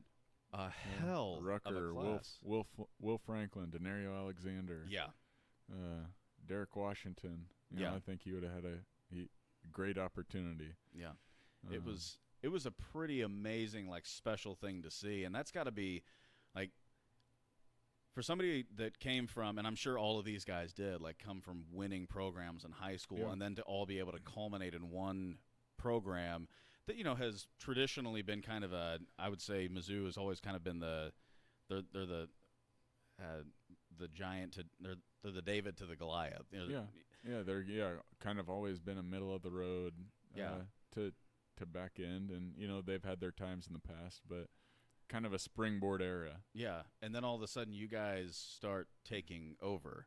a hell Rucker, of a class. Will Franklin, Denario Alexander. Yeah. Derek Washington. I think he would have had a great opportunity. Yeah. It was a pretty amazing, special thing to see, and that's got to be, for somebody that came from, and I'm sure all of these guys did, come from winning programs in high school, and then to all be able to culminate in one program that has traditionally been kind of I would say Mizzou has always kind of been they're the giant they're the David to the Goliath. They're kind of always been a middle of the road to back end, and they've had their times in the past, but kind of a springboard era. Yeah, and then all of a sudden you guys start taking over,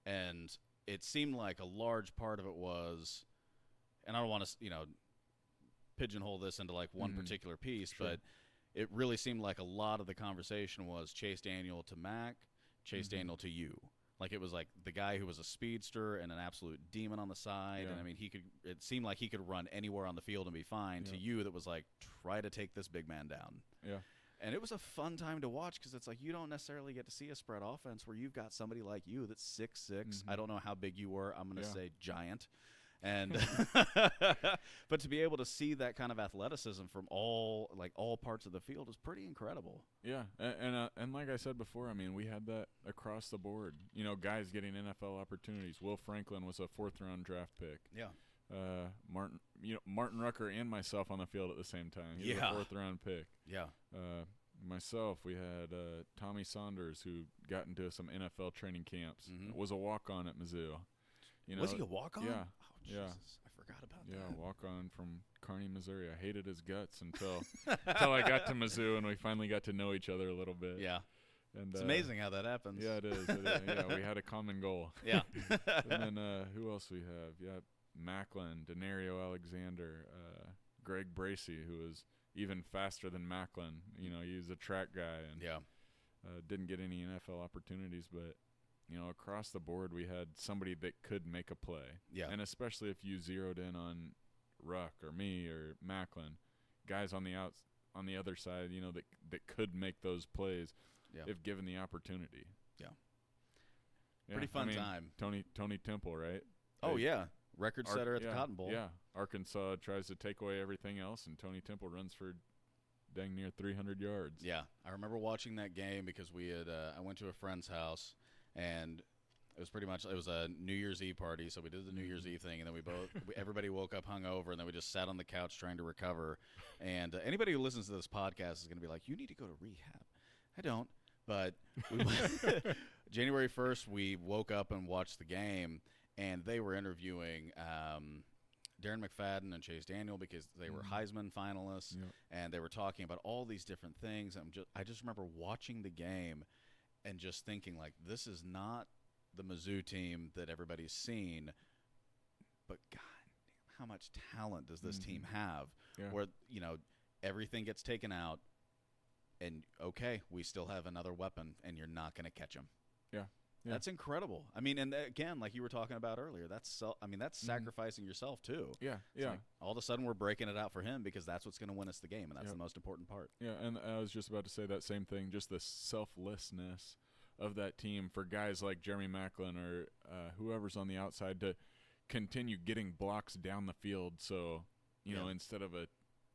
and it seemed like a large part of it was, and I don't want to pigeonhole this into one particular piece, but it really seemed like a lot of the conversation was Chase Daniel to Mac, Chase Daniel to you. It was the guy who was a speedster and an absolute demon on the side, and it seemed like he could run anywhere on the field and be fine. To you, that was try to take this big man down. Yeah. And it was a fun time to watch because it's you don't necessarily get to see a spread offense where you've got somebody like you that's 6'6". I don't know how big you were. I'm going to say giant. And but to be able to see that kind of athleticism from all parts of the field is pretty incredible. Yeah, and like I said before, we had that across the board. Guys getting NFL opportunities. Will Franklin was a 4th-round draft pick. Yeah. Martin Rucker and myself on the field at the same time. He was a 4th-round pick. Yeah. Myself, we had Tommy Saunders, who got into some NFL training camps. Was a walk-on at Mizzou. Was he a walk-on? Yeah. Oh, Jesus, I forgot about that. Yeah, walk-on from Kearney, Missouri. I hated his guts until I got to Mizzou, and we finally got to know each other a little bit. Yeah. And it's amazing how that happens. Yeah, it is. Yeah, we had a common goal. Yeah. And then who else we have? Yeah, Macklin, Denario Alexander, Greg Bracey, who was even faster than Macklin. He was a track guy and didn't get any NFL opportunities, but across the board we had somebody that could make a play. Yeah. And especially if you zeroed in on Ruck or me or Macklin, guys on the other side, that could make those plays if given the opportunity. Yeah. Pretty fun time. Tony Temple, right? Oh, yeah. Record setter at the Cotton Bowl. Yeah. Arkansas tries to take away everything else, and Tony Temple runs for dang near 300 yards. Yeah. I remember watching that game because we had I went to a friend's house, and it was a New Year's Eve party, so we did the New Year's Eve thing, and then everybody woke up hungover, and then we just sat on the couch trying to recover. And anybody who listens to this podcast is going to be like, you need to go to rehab. I don't. But January 1st, we woke up and watched the game, and they were interviewing Darren McFadden and Chase Daniel because they were Heisman finalists, and they were talking about all these different things. I just remember watching the game and just thinking, like, this is not the Mizzou team that everybody's seen, but God, how much talent does this team have? Where, everything gets taken out, and, okay, we still have another weapon, and you're not going to catch him. Yeah. That's incredible. I mean, and again, like you were talking about earlier, that's sacrificing yourself too. Yeah, Like all of a sudden, we're breaking it out for him because that's what's going to win us the game, and that's the most important part. Yeah, and I was just about to say that same thing, just the selflessness of that team for guys like Jeremy Macklin or whoever's on the outside to continue getting blocks down the field. So, you know, instead of a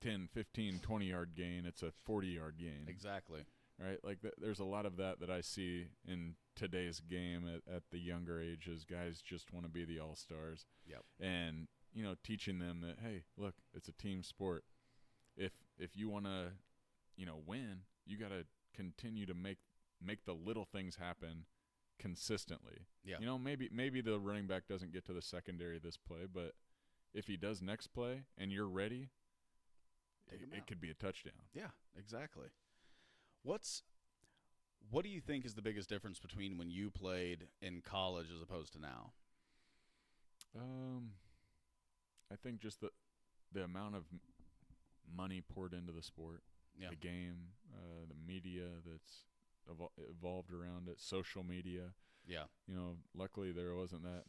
10, 15, 20-yard gain, it's a 40-yard gain. Exactly. Right? Like there's a lot of that I see in today's game at the younger ages. Guys just want to be the all-stars. Yep. And, teaching them that, hey, look, it's a team sport. If you want to, win, you got to continue to make the little things happen consistently. Yeah. Maybe the running back doesn't get to the secondary this play, but if he does next play and you're ready, it could be a touchdown. Yeah, exactly. What do you think is the biggest difference between when you played in college as opposed to now? I think just the amount of money poured into the sport, the game, the media that's evolved around it, social media. Yeah. Luckily there wasn't that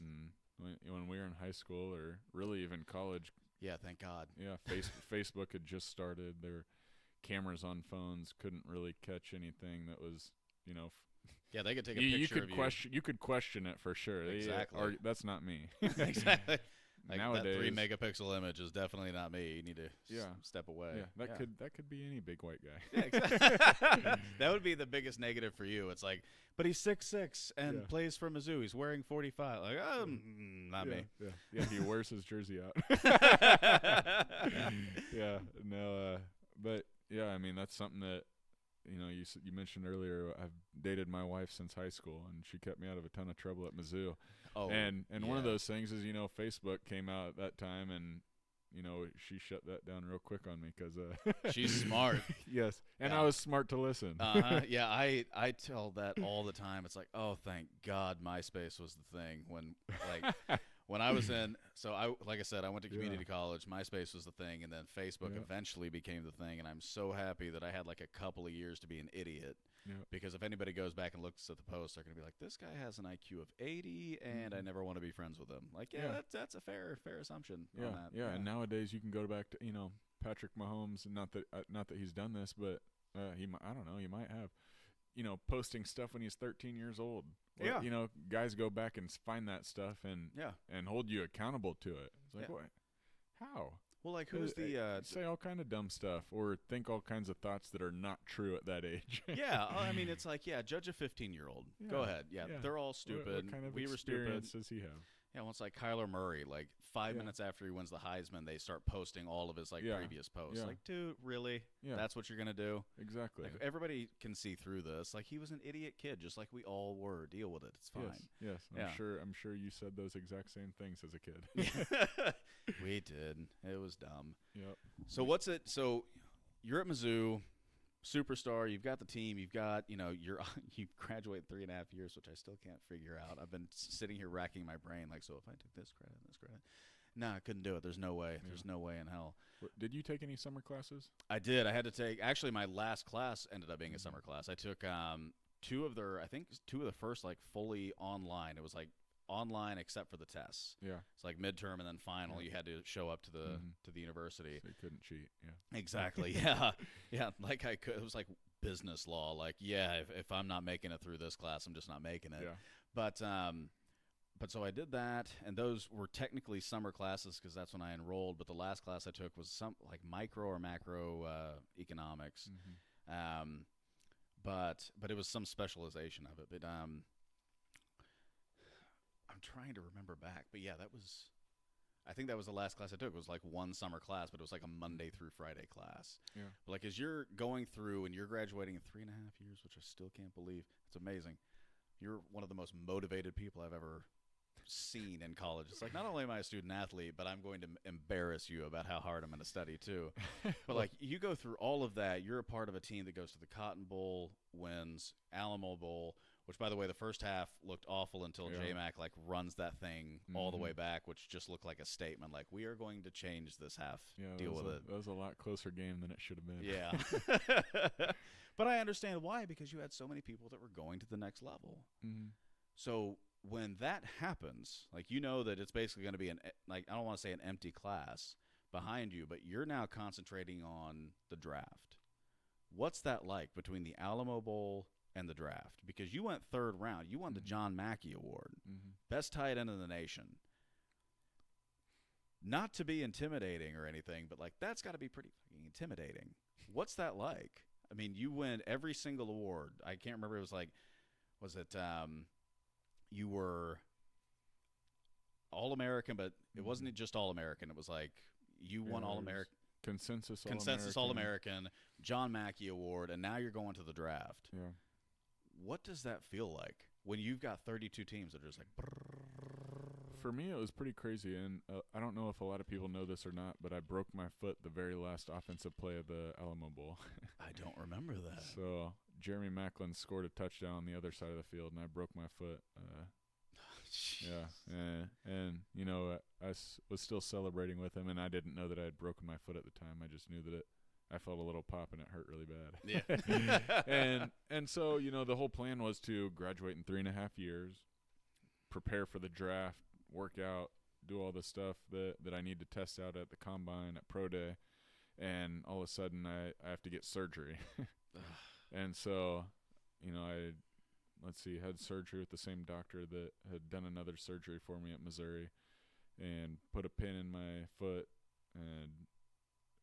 when we were in high school or really even college. Yeah, thank God. Yeah, Facebook had just started. There were cameras on phones, couldn't really catch anything that was, yeah, they could take a picture of you. You could question it for sure. Exactly. That's not me. Exactly. Like nowadays, that 3-megapixel image is definitely not me. You need to step away. Yeah, that could be any big white guy. Yeah, exactly. That would be the biggest negative for you. It's like, but he's 6'6" and plays for Mizzou. He's wearing 45. Like, not me. Yeah, he wears his jersey out. But yeah, I mean that's something that you mentioned earlier. I've dated my wife since high school, and she kept me out of a ton of trouble at Mizzou. Oh, and one of those things is Facebook came out at that time, and she shut that down real quick on me because she's smart. Yes, and I was smart to listen. Yeah, I tell that all the time. It's like, oh, thank God MySpace was the thing when I was in. So like I said, I went to community college. MySpace was the thing, and then Facebook eventually became the thing. And I'm so happy that I had like a couple of years to be an idiot. Because if anybody goes back and looks at the post, they're going to be like, this guy has an IQ of 80, and I never want to be friends with him. Like, that's a fair assumption on that. Yeah, and nowadays you can go back to, Patrick Mahomes, not that he's done this, but I don't know, he might have, posting stuff when he's 13 years old. Yeah. Guys go back and find that stuff and hold you accountable to it. It's like, what? How? Well, like, who's the say all kind of dumb stuff or think all kinds of thoughts that are not true at that age. Yeah, I mean, it's like, judge a 15-year-old. Go ahead. Yeah, they're all stupid. What kind of we were experience stupid. Does he have? Yeah, well, it's like Kyler Murray. Like 5 minutes after he wins the Heisman, they start posting all of his previous posts. Like, dude, really? Yeah. That's what you're gonna do? Exactly. Like, everybody can see through this. Like, he was an idiot kid, just like we all were. Deal with it. It's fine. Yes. I'm sure you said those exact same things as a kid. We did. It was dumb. Yep. So what's it? So you're at Mizzou. Superstar, you've got the team, you've got, you graduate in 3.5 years, which I still can't figure out. I've been sitting here racking my brain, like, so if I took this credit, no, I couldn't do it. There's no way. Yeah. There's no way in hell. Did you take any summer classes? I did. I had to take, actually, my last class ended up being a summer class. I took two of the first, fully online. It was, online except for the tests. Yeah. It's like midterm and then final. You had to show up to the university. So you couldn't cheat. Yeah. Exactly. Yeah. Yeah. Like I could. It was like business law. Like, if I'm not making it through this class, I'm just not making it. Yeah. But so I did that, and those were technically summer classes because that's when I enrolled. But the last class I took was some micro or macro economics. But it was some specialization of it. But I'm trying to remember back, but I think that was the last class I took. It was one summer class, but it was a Monday through Friday class. Yeah. But as you're going through and you're graduating in 3.5 years, which I still can't believe, it's amazing. You're one of the most motivated people I've ever seen in college. It's like, not only am I a student athlete, but I'm going to embarrass you about how hard I'm going to study too. But like, you go through all of that. You're a part of a team that goes to the Cotton Bowl, wins Alamo Bowl, which, by the way, the first half looked awful until J-Mac like runs that thing all the way back, which just looked like a statement. Like, we are going to change this half. Deal with it. That was a lot closer game than it should have been. Yeah. But I understand why, because you had so many people that were going to the next level. Mm-hmm. So when that happens, like, you know that it's basically going to be I don't want to say an empty class behind you, but you're now concentrating on the draft. What's that like between the Alamo Bowl and the draft? Because you went third round. You won the John Mackey Award. Best tight end in the nation. Not to be intimidating or anything, but like, that's got to be pretty fucking intimidating. What's that like? I mean, you win every single award. I can't remember. It was like, you were All-American, but it wasn't just All-American. It was like, you won All-American. Consensus All-American, John Mackey Award, and now you're going to the draft. Yeah. What does that feel like when you've got 32 teams that are just like... For me, it was pretty crazy, and I don't know if a lot of people know this or not, but I broke my foot the very last offensive play of the Alamo Bowl. I don't remember that. So Jeremy Macklin scored a touchdown on the other side of the field, and I broke my foot. And you know, I was still celebrating with him, and I didn't know that I had broken my foot at the time. I just knew that I felt a little pop, and it hurt really bad. Yeah. and so, you know, the whole plan was to graduate in 3.5 years, prepare for the draft, work out, do all the stuff that I need to test out at the combine, at pro day, and all of a sudden I have to get surgery. And so, you know, I had surgery with the same doctor that had done another surgery for me at Missouri, and put a pin in my foot, and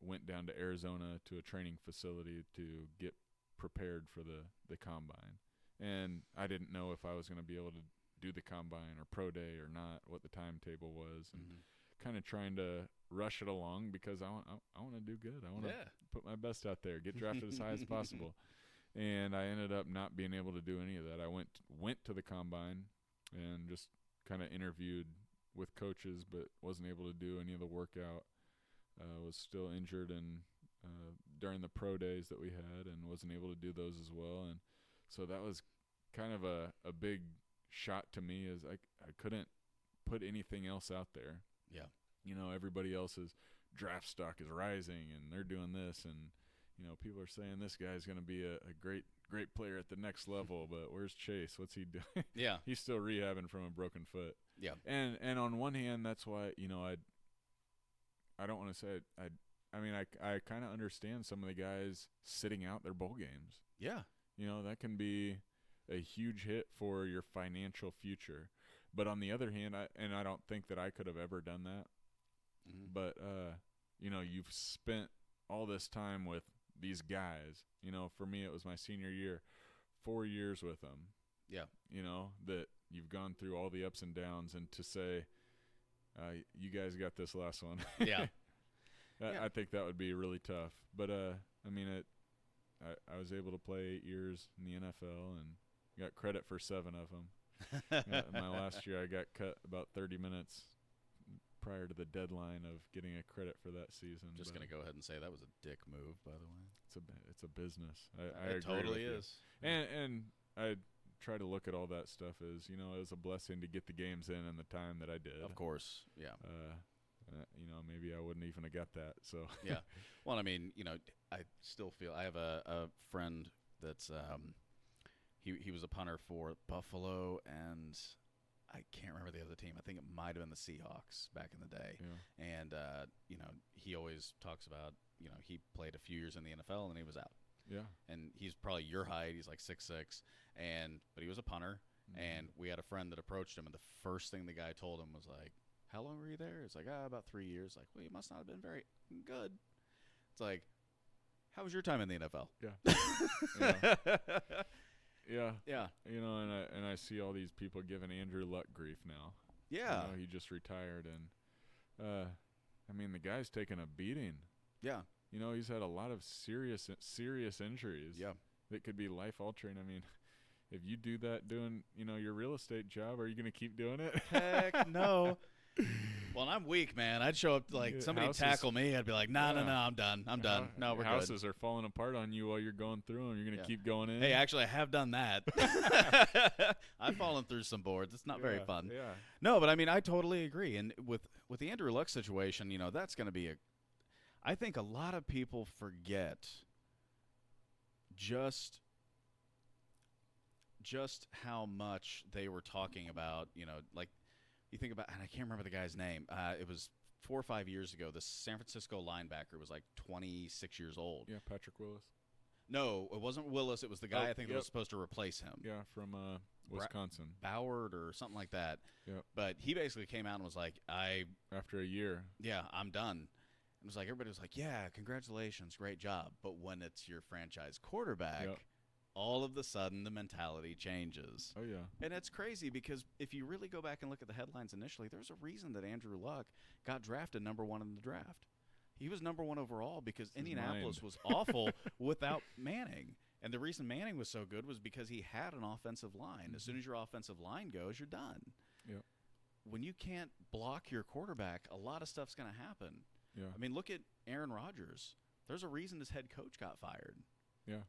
went down to Arizona to a training facility to get prepared for the combine. And I didn't know if I was going to be able to do the combine or pro day or not, what the timetable was, and kind of trying to rush it along because I want to do good. I want to put my best out there, get drafted as high as possible. And I ended up not being able to do any of that. I went to the combine and just kind of interviewed with coaches, but wasn't able to do any of the workout. Was still injured and during the pro days that we had, and wasn't able to do those as well. And so that was kind of a big shot to me, as I couldn't put anything else out there. Yeah. You know, everybody else's draft stock is rising, and they're doing this, and you know, people are saying this guy's going to be a great player at the next level, but where's Chase? What's he doing? Yeah. He's still rehabbing from a broken foot. Yeah. And on one hand, that's why, you know, I don't want to say I mean, I kind of understand some of the guys sitting out their bowl games. Yeah. You know, that can be a huge hit for your financial future. But on the other hand, I don't think that I could have ever done that. But, you know, you've spent all this time with these guys. You know, for me, it was my senior year, 4 years with them. Yeah. You know, that you've gone through all the ups and downs, and to say, you guys got this last one. Yeah. I think that would be really tough. But, I mean, I was able to play 8 years in the NFL and got credit for 7 of them. My last year, I got cut about 30 minutes prior to the deadline of getting a credit for that season. Just going to go ahead and say that was a dick move, by the way. It's a business. I agree totally with is. You. And I try to look at all that stuff as, you know, it was a blessing to get the games in the time that I did. Of course, yeah. You know, maybe I wouldn't even have got that. So yeah. Well, I mean, you know, I still feel I have a friend that's he was a punter for Buffalo, and I can't remember the other team. I think it might have been the Seahawks back in the day. Yeah. And you know, he always talks about, you know, he played a few years in the NFL and then he was out. Yeah. And he's probably your height. He's like 6'6", but he was a punter. And we had a friend that approached him, and the first thing the guy told him was like, "How long were you there?" It's like, about 3 years. Like, well, you must not have been very good. It's like, how was your time in the NFL? Yeah. Yeah. Yeah. You know, and I see all these people giving Andrew Luck grief now. Yeah. You know, he just retired, and I mean, the guy's taken a beating. Yeah. You know, he's had a lot of serious injuries. Yeah. That could be life altering. I mean, if you do that doing, your real estate job, are you going to keep doing it? Heck no. Well, I'm weak, man. I'd show up like somebody tackle me. I'd be like, no, I'm done. I'm done. No, we're good. Houses are falling apart on you while you're going through them. You're going to keep going in. Hey, actually, I have done that. I've fallen through some boards. It's not very fun. Yeah. No, but I mean, I totally agree. And with the Andrew Luck situation, that's going to be I think a lot of people forget just how much they were talking about, like you think about, and I can't remember the guy's name. It was 4 or 5 years ago. The San Francisco linebacker was like 26 years old. Yeah, Patrick Willis. No, it wasn't Willis. It was the guy I think that was supposed to replace him. Yeah, from Wisconsin. Boward or something like that. Yeah. But he basically came out and was like, after a year. Yeah, I'm done. It was like everybody was like, yeah, congratulations, great job. But when it's your franchise quarterback, all of a sudden the mentality changes. Oh, yeah. And it's crazy because if you really go back and look at the headlines initially, there's a reason that Andrew Luck got drafted number 1 in the draft. He was number 1 overall because Indianapolis was awful without Manning. And the reason Manning was so good was because he had an offensive line. As soon as your offensive line goes, you're done. Yep. When you can't block your quarterback, a lot of stuff's going to happen. Yeah. I mean, look at Aaron Rodgers. There's a reason his head coach got fired. Yeah.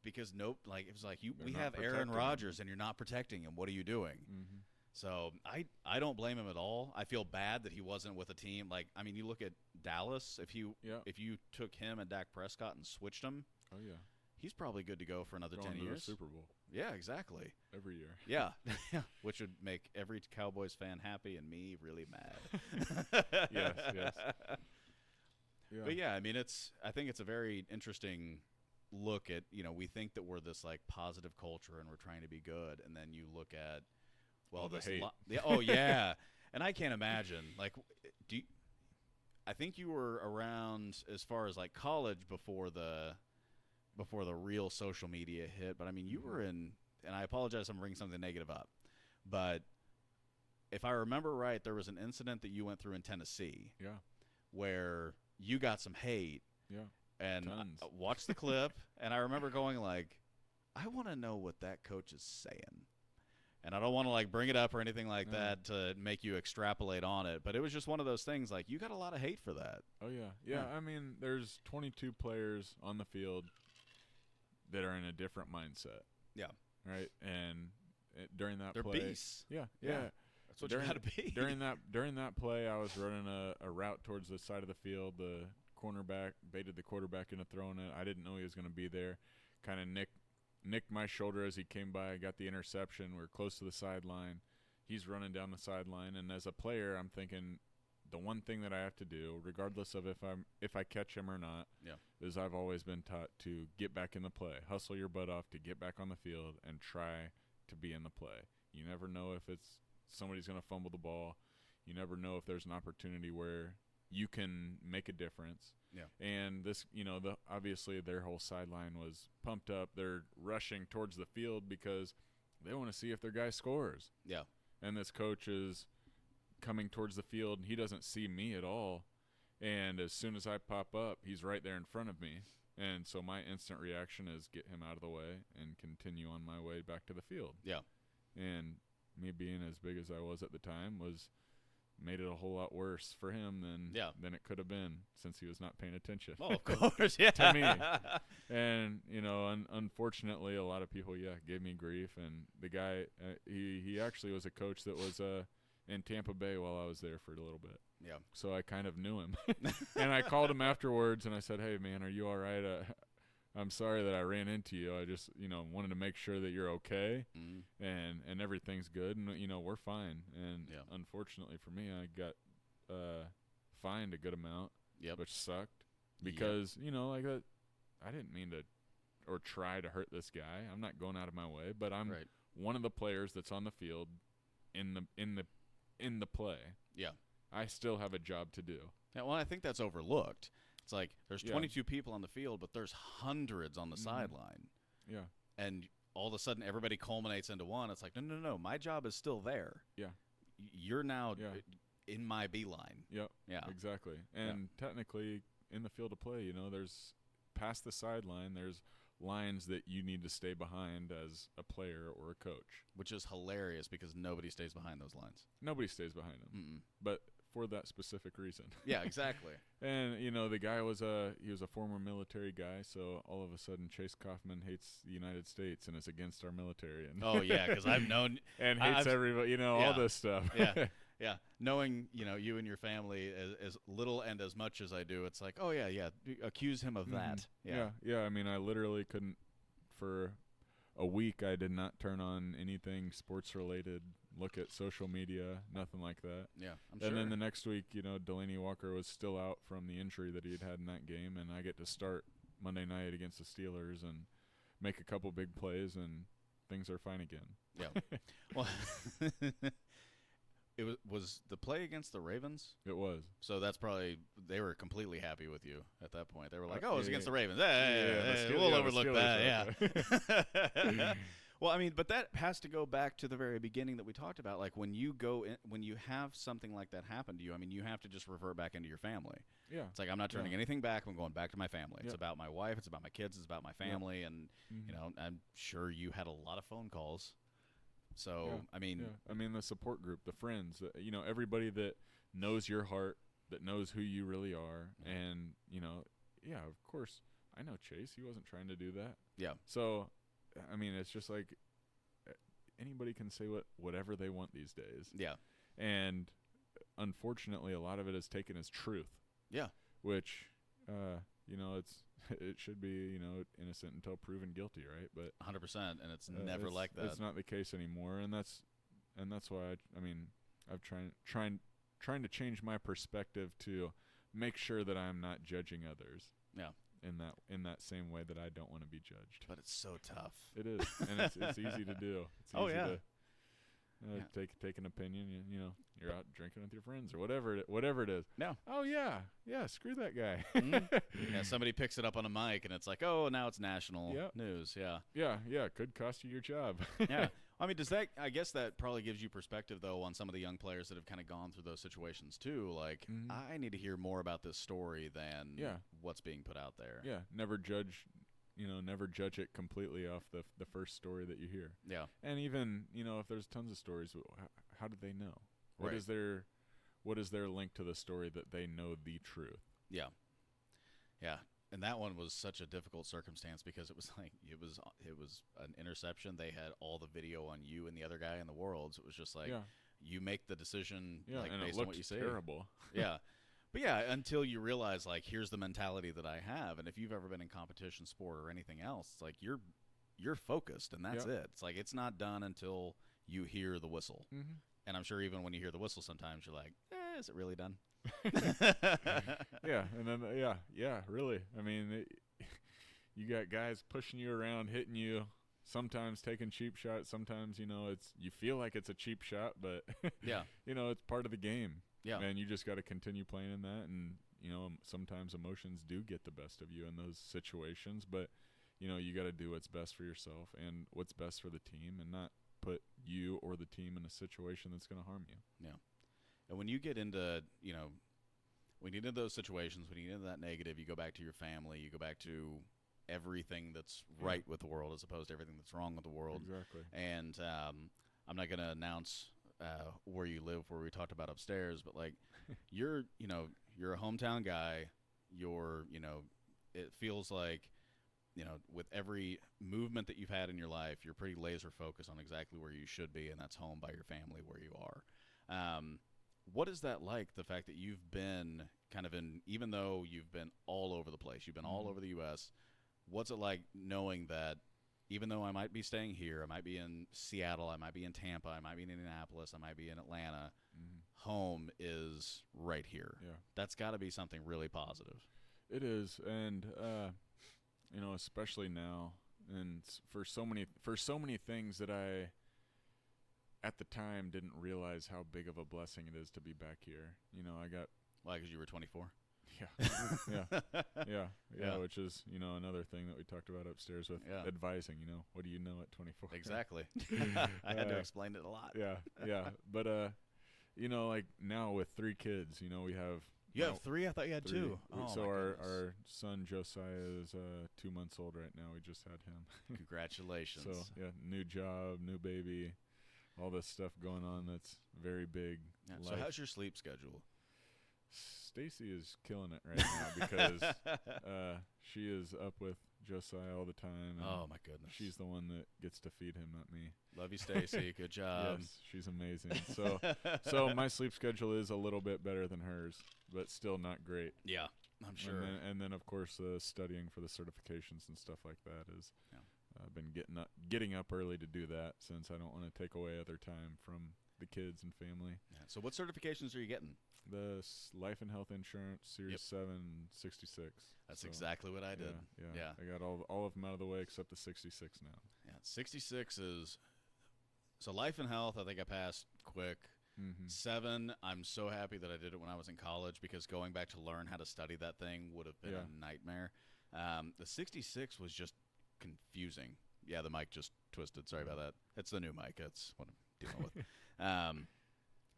Because it was like we have Aaron Rodgers and you're not protecting him. What are you doing? Mm-hmm. So I don't blame him at all. I feel bad that he wasn't with a team you look at Dallas. If you took him and Dak Prescott and switched them, oh yeah, he's probably good to go for another 10 years. Super Bowl. Yeah, exactly. Every year. Yeah, which would make every Cowboys fan happy and me really mad. Yes. Yeah. But yeah, I mean I think it's a very interesting look at, we think that we're this like positive culture and we're trying to be good, and then you look at the hate. Oh yeah. And I can't imagine I think you were around as far as like college before the real social media hit, but I mean you were in, and I apologize if I'm bringing something negative up, but if I remember right, there was an incident that you went through in Tennessee. Yeah. Where you got some hate. Yeah. And I watched the clip, and I remember going like, I want to know what that coach is saying. And I don't want to like bring it up or anything like that to make you extrapolate on it, but it was just one of those things like you got a lot of hate for that. Oh yeah. Yeah, I mean, there's 22 players on the field that are in a different mindset. Yeah. Right? And during that They're play, beasts. Yeah. That's what you got to be. During that play, I was running a route towards the side of the field. The cornerback baited the quarterback into throwing it. I didn't know he was going to be there. Kind of nicked my shoulder as he came by. I got the interception. We're close to the sideline. He's running down the sideline, and as a player, I'm thinking the one thing that I have to do, regardless of if I catch him or not, is I've always been taught to get back in the play, hustle your butt off to get back on the field and try to be in the play. You never know if it's somebody's going to fumble the ball. You never know if there's an opportunity where you can make a difference. Yeah. And this, obviously their whole sideline was pumped up. They're rushing towards the field because they want to see if their guy scores. Yeah. And this coach is coming towards the field, and he doesn't see me at all. And as soon as I pop up, he's right there in front of me. And so my instant reaction is get him out of the way and continue on my way back to the field. Yeah. And me being as big as I was at the time made it a whole lot worse for him than it could have been, since he was not paying attention. Oh, of course, yeah. To me. And, unfortunately, a lot of people, gave me grief. And the guy, he actually was a coach that was in Tampa Bay while I was there for a little bit. Yeah. So I kind of knew him. And I called him afterwards, and I said, hey, man, are you all right? I'm sorry that I ran into you. I just, wanted to make sure that you're okay and everything's good. And, we're fine. And unfortunately for me, I got fined a good amount, which sucked because, I didn't mean to or try to hurt this guy. I'm not going out of my way, but I'm one of the players that's on the field in the play. Yeah. I still have a job to do. Yeah, well, I think that's overlooked. It's like there's 22 people on the field, but there's hundreds on the sideline. Yeah. And all of a sudden everybody culminates into one. It's like, no, my job is still there. Yeah. You're now in my beeline. Yep. Yeah. Exactly. And technically in the field of play, there's past the sideline, there's lines that you need to stay behind as a player or a coach. Which is hilarious because nobody stays behind those lines. Nobody stays behind them, but for that specific reason. Yeah, exactly. And the guy was a former military guy, so all of a sudden Chase Coffman hates the United States and is against our military. And oh yeah, because I've known and hates everybody. All this stuff. Yeah. Yeah, knowing you and your family as little and as much as I do, it's like, oh yeah, accuse him of that. Yeah. I mean, I literally couldn't for a week. I did not turn on anything sports related. Look at social media, nothing like that. Yeah, I'm sure. And then the next week, Delaney Walker was still out from the injury that he had in that game, and I get to start Monday night against the Steelers and make a couple big plays, and things are fine again. Yeah. Well. It was the play against the Ravens? It was. So that's probably – they were completely happy with you at that point. They were like, it was against the Ravens. We'll overlook that, yeah. Well, I mean, but that has to go back to the very beginning that we talked about. Like when you when you have something like that happen to you, I mean, you have to just revert back into your family. Yeah. It's like I'm not turning anything back. I'm going back to my family. It's about my wife. It's about my kids. It's about my family. And, I'm sure you had a lot of phone calls. So, I mean the support group, the friends, everybody that knows your heart, that knows who you really are. And, of course, I know Chase. He wasn't trying to do that. Yeah. So, I mean, it's just like anybody can say whatever they want these days. Yeah. And unfortunately, a lot of it is taken as truth. Yeah. Which, it should be, innocent until proven guilty, right? But 100%, and it's never like that. It's not the case anymore, and that's why I've trying to change my perspective to make sure that I'm not judging others. Yeah. In that same way that I don't want to be judged. But it's so tough. It is, and it's easy to do. It's easy to take an opinion. You're out drinking with your friends or whatever it is. No. Oh yeah, screw that guy. Yeah, somebody picks it up on a mic and it's like, oh, now it's national news. Yeah. Yeah, could cost you your job. Yeah. I mean, I guess that probably gives you perspective, though, on some of the young players that have kind of gone through those situations, too. Like, I need to hear more about this story than what's being put out there. Yeah, never judge it completely off the first story that you hear. Yeah. And even, if there's tons of stories, how do they know? What is their link to the story that they know the truth? Yeah. Yeah. And that one was such a difficult circumstance because it was an interception. They had all the video on you and the other guy in the world. So it was just like you make the decision based on what you say. Terrible. Yeah. But yeah, until you realize like here's the mentality that I have, and if you've ever been in competition sport or anything else, it's like you're focused and that's it. It's like it's not done until you hear the whistle. Mm-hmm. And I'm sure even when you hear the whistle, sometimes you're like, is it really done? Yeah, and then really. I mean, you got guys pushing you around, hitting you, sometimes taking cheap shots. Sometimes you feel like it's a cheap shot, but it's part of the game. Yeah, and you just got to continue playing in that. And sometimes emotions do get the best of you in those situations, but you got to do what's best for yourself and what's best for the team, and not put you or the team in a situation that's going to harm you. Yeah. And when you get into, when you get into those situations, when you get into that negative, you go back to your family, you go back to everything that's right with the world as opposed to everything that's wrong with the world. Exactly. And I'm not going to announce where you live, where we talked about upstairs, but like you're a hometown guy. It feels like, with every movement that you've had in your life, you're pretty laser focused on exactly where you should be, and that's home by your family where you are. What is that like, the fact that you've been kind of even though you've been all over the place, you've been all over the U.S., what's it like knowing that even though I might be staying here, I might be in Seattle, I might be in Tampa, I might be in Indianapolis, I might be in Atlanta, home is right here. Yeah. That's got to be something really positive. It is, and especially now, and for so many things that I at the time didn't realize how big of a blessing it is to be back here. I got because you were 24. Yeah, which is another thing that we talked about upstairs with advising. What do you know at 24? Exactly. I had to explain it a lot. Yeah, but like now with 3 kids, we have You have 3? I thought you had 3. 2. Oh, so my our son Josiah is 2 months old right now. We just had him. Congratulations. So yeah, new job, new baby, all this stuff going on. That's very big. Yeah, so how's your sleep schedule? Stacy is killing it right now because she is up with Josiah all the time. Oh, my goodness. She's the one that gets to feed him, not me. Love you, Stacy. Good job. Yes, she's amazing. So my sleep schedule is a little bit better than hers, but still not great. Yeah, I'm sure. And then of course, studying for the certifications and stuff like that is. Yeah. I've been getting up early to do that since I don't want to take away other time from the kids and family. Yeah. So what certifications are you getting? The life and health insurance, Series 766. That's exactly what I did. Yeah. I got all of them out of the way except the 66 now. Yeah, 66 is – so life and health I think I passed quick. 7, I'm so happy that I did it when I was in college because going back to learn how to study that thing would have been a nightmare. The 66 was just confusing. Yeah, the mic just twisted. Sorry about that. It's the new mic. That's what I'm dealing with.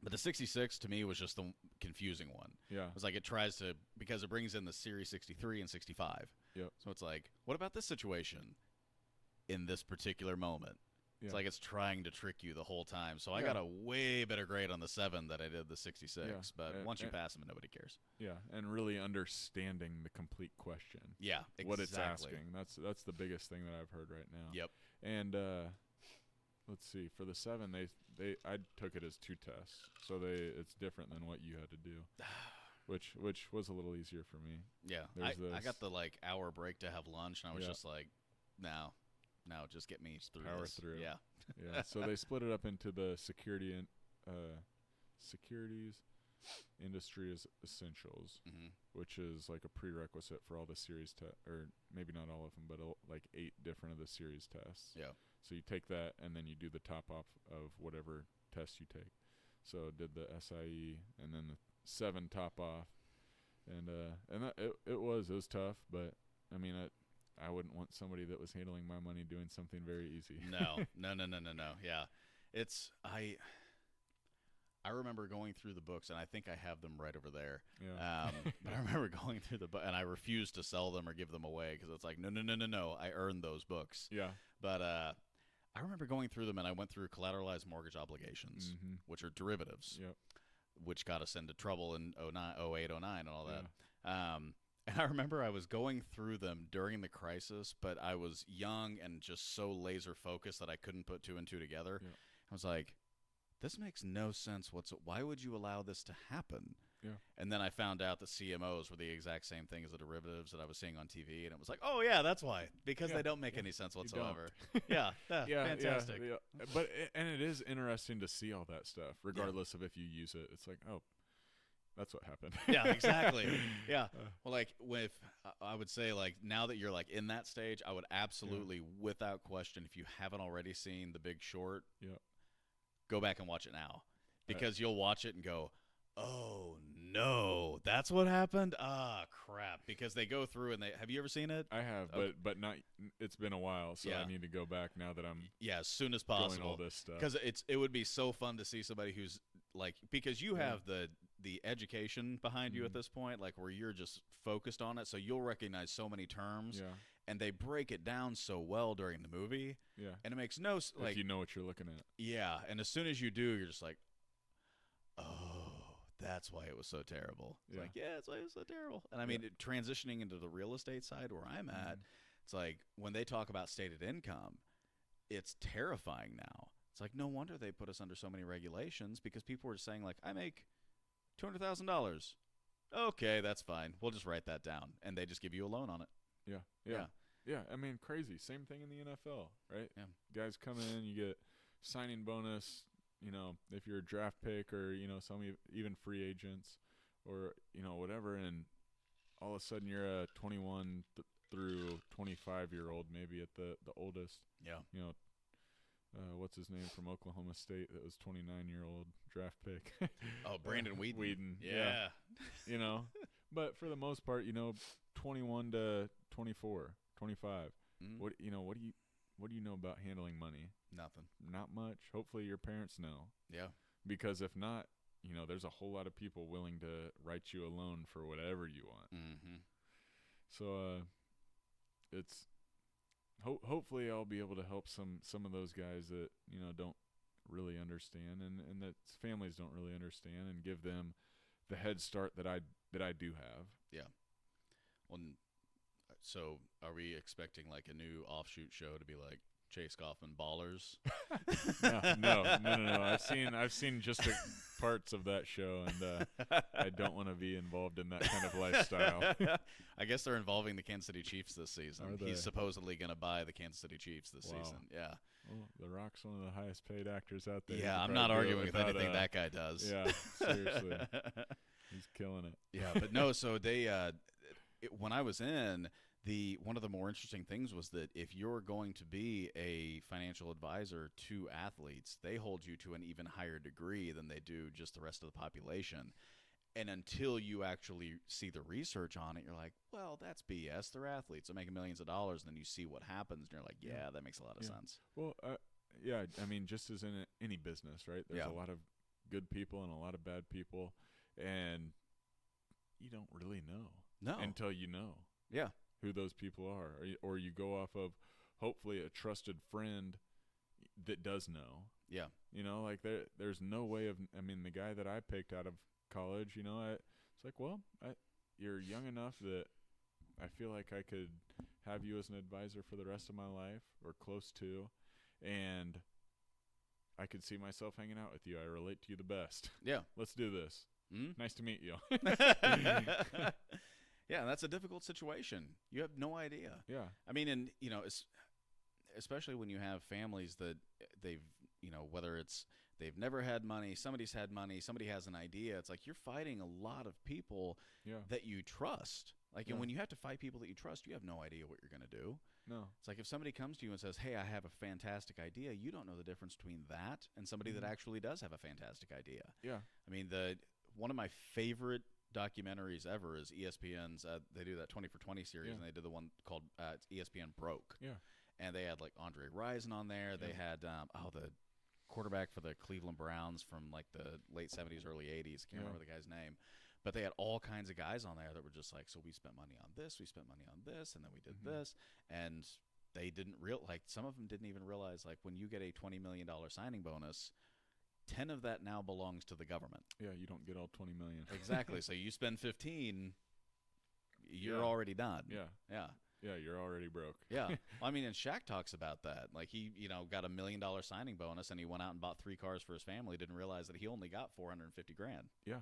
But the 66 to me was just the confusing one. Yeah. It was like it tries to – because it brings in the Series 63 and 65. Yep. So it's like, what about this situation in this particular moment? Yeah. It's like it's trying to trick you the whole time. So I got a way better grade on the 7 than I did the 66. Yeah. But once you pass them, nobody cares. Yeah, and really understanding the complete question. Yeah, exactly. What it's asking. That's the biggest thing that I've heard right now. Yep. And let's see. For the 7, I took it as 2 tests, so it's different than what you had to do, which was a little easier for me. Yeah, I got the hour break to have lunch, and I was just like, no, just get me through Power this. through. Yeah. Yeah. So they split it up into the securities industry essentials, which is like a prerequisite for all the series or maybe not all of them, but like 8 different of the series tests. Yeah. So you take that and then you do the top off of whatever test you take. So did the SIE and then the 7 top off, and it was tough, but I mean I wouldn't want somebody that was handling my money doing something very easy. No. Yeah, I remember going through the books, and I think I have them right over there. Yeah. But I remember going through the book, and I refused to sell them or give them away because it's like, no. I earned those books. Yeah. But I remember going through them, and I went through collateralized mortgage obligations, which are derivatives, which got us into trouble in 08, 09, and all that. Yeah. And I remember I was going through them during the crisis, but I was young and just so laser focused that I couldn't put 2 and 2 together. Yeah. I was like, this makes no sense whatsoever. Why would you allow this to happen? Yeah. And then I found out the CMOs were the exact same thing as the derivatives that I was seeing on TV, and it was like, oh yeah, that's why, because they don't make any sense whatsoever. Fantastic. Yeah. But it is interesting to see all that stuff, regardless of if you use it. It's like, oh, that's what happened. Yeah, exactly. Yeah. Well, I would say now that you're in that stage, I would absolutely, without question, if you haven't already seen The Big Short, go back and watch it now, because you'll watch it and go, oh no, that's what happened. Ah, crap. Because they go through and have you ever seen it? I have, but not. It's been a while, so I need to go back now that I'm. Yeah, as soon as possible. Doing all this stuff, because it would be so fun to see somebody who's because you have the education behind you at this point, where you're just focused on it, so you'll recognize so many terms. Yeah. And they break it down so well during the movie. Yeah. And it makes no if you know what you're looking at. Yeah, and as soon as you do, you're just like, oh, that's why it was so terrible. It's that's why it was so terrible. And I mean, transitioning into the real estate side where I'm at, it's like when they talk about stated income, it's terrifying now. It's like, no wonder they put us under so many regulations, because people were saying I make $200,000. Okay, that's fine. We'll just write that down. And they just give you a loan on it. Yeah, I mean, crazy. Same thing in the NFL, right? Yeah. Guys come in, you get signing bonus, if you're a draft pick or, some even free agents or, whatever, and all of a sudden you're a 21 through 25-year-old, maybe at the oldest. Yeah. What's his name from Oklahoma State that was 29-year-old draft pick? Oh, Brandon Weeden. Weeden. Yeah. But for the most part, 21 to 24, 25. What do you know about handling money? Nothing. Not much. Hopefully your parents know. Yeah. Because if not, there's a whole lot of people willing to write you a loan for whatever you want. Mm-hmm. So it's hopefully I'll be able to help some of those guys that don't really understand and that families don't really understand, and give them the head start that I do have. Yeah. Well, so are we expecting like a new offshoot show to be like Chase Coffman Ballers? No. I've seen just parts of that show, and I don't want to be involved in that kind of lifestyle. I guess they're involving the Kansas City Chiefs this season. Are they? He's supposedly going to buy the Kansas City Chiefs this Wow. season. Yeah. Well, The Rock's one of the highest paid actors out there. Yeah, I'm not arguing with anything that guy does. Yeah, seriously. He's killing it. Yeah, but no, so they when I was in, one of the more interesting things was that if you're going to be a financial advisor to athletes, they hold you to an even higher degree than they do just the rest of the population. And until you actually see the research on it, you're like, well, that's BS. They're athletes. They're making millions of dollars. And then you see what happens, and you're like, yeah, that makes a lot of sense. Well, yeah, I mean, just as in any business, right? There's a lot of good people and a lot of bad people, and you don't really know until you know who those people are, or you go off of hopefully a trusted friend that does know. Yeah. Like there's no way of, I mean, the guy that I picked out of college, it's like, well, you're young enough that I feel like I could have you as an advisor for the rest of my life, or close to, and I could see myself hanging out with you. I relate to you the best. Yeah. Let's do this. Mm-hmm. Nice to meet you. Yeah, that's a difficult situation. You have no idea. Yeah. I mean, and, especially when you have families that they've, whether it's they've never had money, somebody's had money, somebody has an idea. It's like you're fighting a lot of people that you trust. Like, and when you have to fight people that you trust, you have no idea what you're going to do. No. It's like if somebody comes to you and says, hey, I have a fantastic idea, you don't know the difference between that and somebody that actually does have a fantastic idea. Yeah. I mean, one of my favorite documentaries ever is ESPN's. They do that 20 for 20 series, and they did the one called ESPN Broke. Yeah. And they had like Andre Rison on there. They had the quarterback for the Cleveland Browns from like the late 70s, early 80s. I can't remember the guy's name. But they had all kinds of guys on there that were just like, so we spent money on this, we spent money on this, and then we did this. And they didn't some of them didn't even realize, like, when you get a $20 million signing bonus, 10 of that now belongs to the government. Yeah, you don't get all 20 million. Exactly. So you spend 15, you're already done. Yeah. Yeah. Yeah, you're already broke. Yeah. Well, I mean, and Shaq talks about that. Like, he, got $1 million signing bonus, and he went out and bought 3 cars for his family, didn't realize that he only got $450,000. Yeah.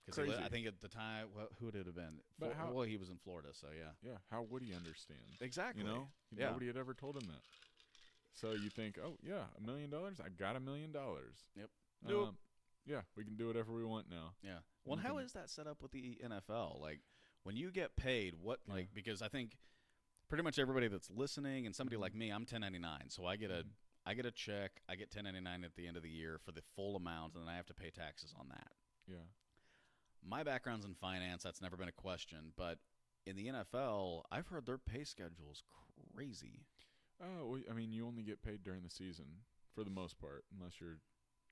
Because I think at the time, who would it have been? Well, he was in Florida, so yeah. Yeah, how would he understand? Exactly. Nobody had ever told him that. So you think, oh, yeah, $1 million? I got $1 million. Yep. Nope. Yeah, we can do whatever we want now. Yeah. Well, how is that set up with the NFL? Like, when you get paid, because I think pretty much everybody that's listening and somebody like me, I'm 1099, so I get a check, I get 1099 at the end of the year for the full amount, and then I have to pay taxes on that. Yeah. My background's in finance. That's never been a question. But in the NFL, I've heard their pay schedule's crazy. Oh, well, I mean, you only get paid during the season for the most part, unless your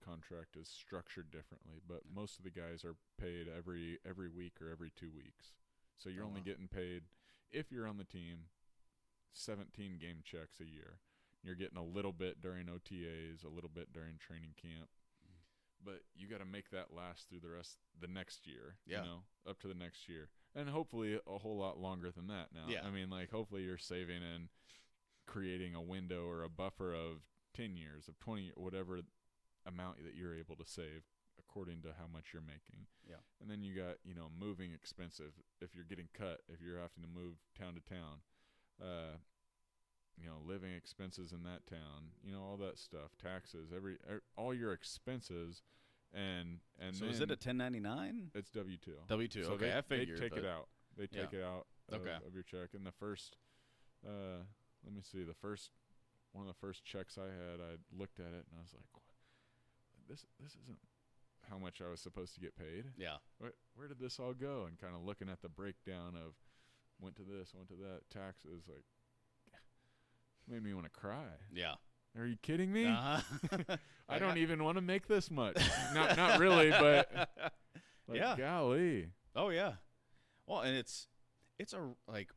contract is structured differently. But most of the guys are paid every week or every 2 weeks. So you're only getting paid, if you're on the team, 17 game checks a year. You're getting a little bit during OTAs, a little bit during training camp. But you got to make that last through the next year, up to the next year. And hopefully a whole lot longer than that now. Yeah. I mean, like, hopefully you're saving and creating a window or a buffer of 10 years, of 20, whatever amount that you're able to save according to how much you're making. Yeah. And then you got, moving expensive. If you're getting cut, if you're having to move town to town, living expenses in that town, all that stuff, taxes, all your expenses, and so is it a 1099? It's W-2. W-2. So okay, I figured. They take it out. They take it out of your check. And the first, let me see, one of the first checks I had, I looked at it and I was like, what? This isn't how much I was supposed to get paid. Yeah. Where did this all go? And kind of looking at the breakdown of went to this, went to that, taxes, like, made me want to cry. Yeah. Are you kidding me? Uh-huh. I don't even want to make this much. Not really, but like, yeah. golly. Oh yeah. Well, and it's a like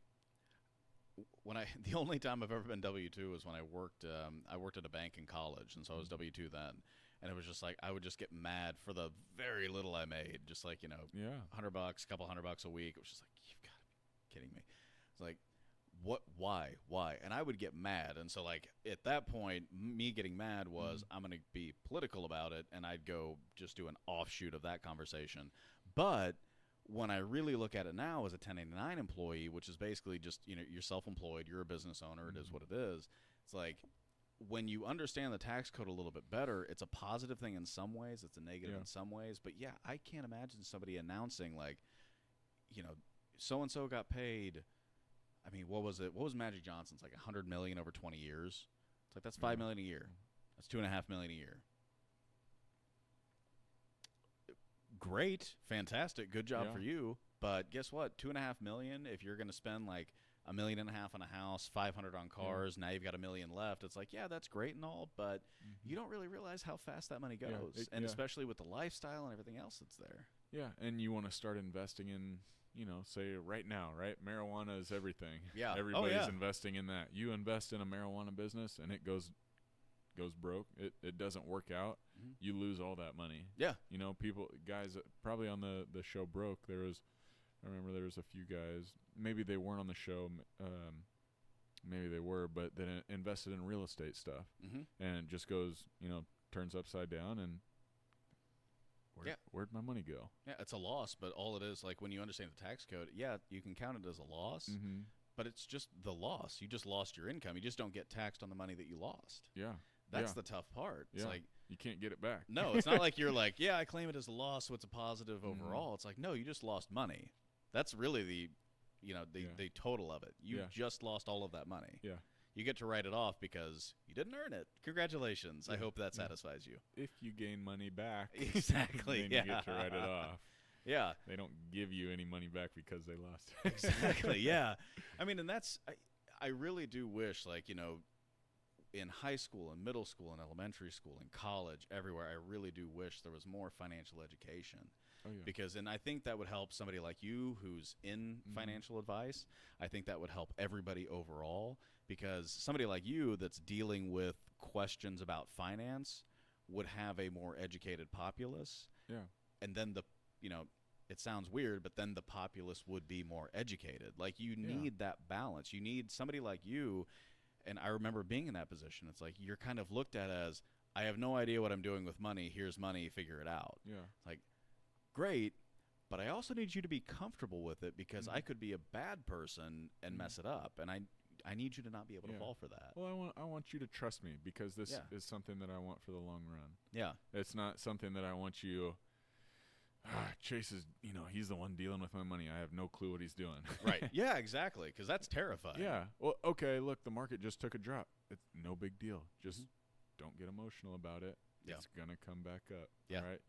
the only time I've ever been W-2 was when I worked at a bank in college, and so I was W-2 then, and it was just like I would just get mad for the very little I made, just like $100, couple $100 a week. It was just like, you've got to be kidding me. It's like, what? Why? And I would get mad, and so like at that point, me getting mad was I'm going to be political about it, and I'd go just do an offshoot of that conversation, but when I really look at it now as a 1099 employee, which is basically just, you're self-employed, you're a business owner, it is what it is. It's like when you understand the tax code a little bit better, it's a positive thing in some ways, it's a negative in some ways. But yeah, I can't imagine somebody announcing like, so-and-so got paid. I mean, what was it? What was Magic Johnson's, like $100 million over 20 years? It's like, that's $5 million a year. That's $2.5 million a year. Great, fantastic, good job for you. But guess what? $2.5 million. If you're going to spend like $1.5 million on a house, 500 on cars, now you've got $1 million left. It's like, yeah, that's great and all, but you don't really realize how fast that money goes, and especially with the lifestyle and everything else that's there. Yeah, and you want to start investing in, say right now, right? Marijuana is everything. Yeah, everybody's investing in that. You invest in a marijuana business, and it goes broke. It doesn't work out. You lose all that money. Yeah. Guys probably on the show Broke, I remember there was a few guys, maybe they weren't on the show, maybe they were, but they invested in real estate stuff. And it just goes, turns upside down, and where'd my money go? Yeah, it's a loss, but all it is, like when you understand the tax code, you can count it as a loss, but it's just the loss. You just lost your income. You just don't get taxed on the money that you lost. Yeah. That's the tough part. It's like you can't get it back. No, it's not like you're like, I claim it as a loss, so it's a positive overall. It's like, no, you just lost money. That's really the total of it. You just lost all of that money. Yeah. You get to write it off because you didn't earn it. Congratulations. I hope that satisfies you. If you gain money back, exactly. then you get to write it off. Yeah. They don't give you any money back because they lost. Exactly. Yeah. I mean, and I really do wish, like, in high school and middle school and elementary school and college, everywhere, I really do wish there was more financial education. Oh, yeah. Because, and I think that would help somebody like you who's in financial advice. I think that would help everybody overall, because somebody like you that's dealing with questions about finance would have a more educated populace. Yeah. And then it sounds weird, but then the populace would be more educated. Like, you need that balance. You need somebody like you. And I remember being in that position. It's like you're kind of looked at as, I have no idea what I'm doing with money. Here's money. Figure it out. Yeah. Like, great, but I also need you to be comfortable with it, because I could be a bad person and mess it up, and I need you to not be able to fall for that. Well, I want you to trust me, because this is something that I want for the long run. Yeah. It's not something that I want you. Chase is, he's the one dealing with my money. I have no clue what he's doing. Right. Yeah, exactly, because that's terrifying. Yeah. Well, okay, look, the market just took a drop. It's no big deal. Just don't get emotional about it. Yeah. It's going to come back up. Yeah. All right?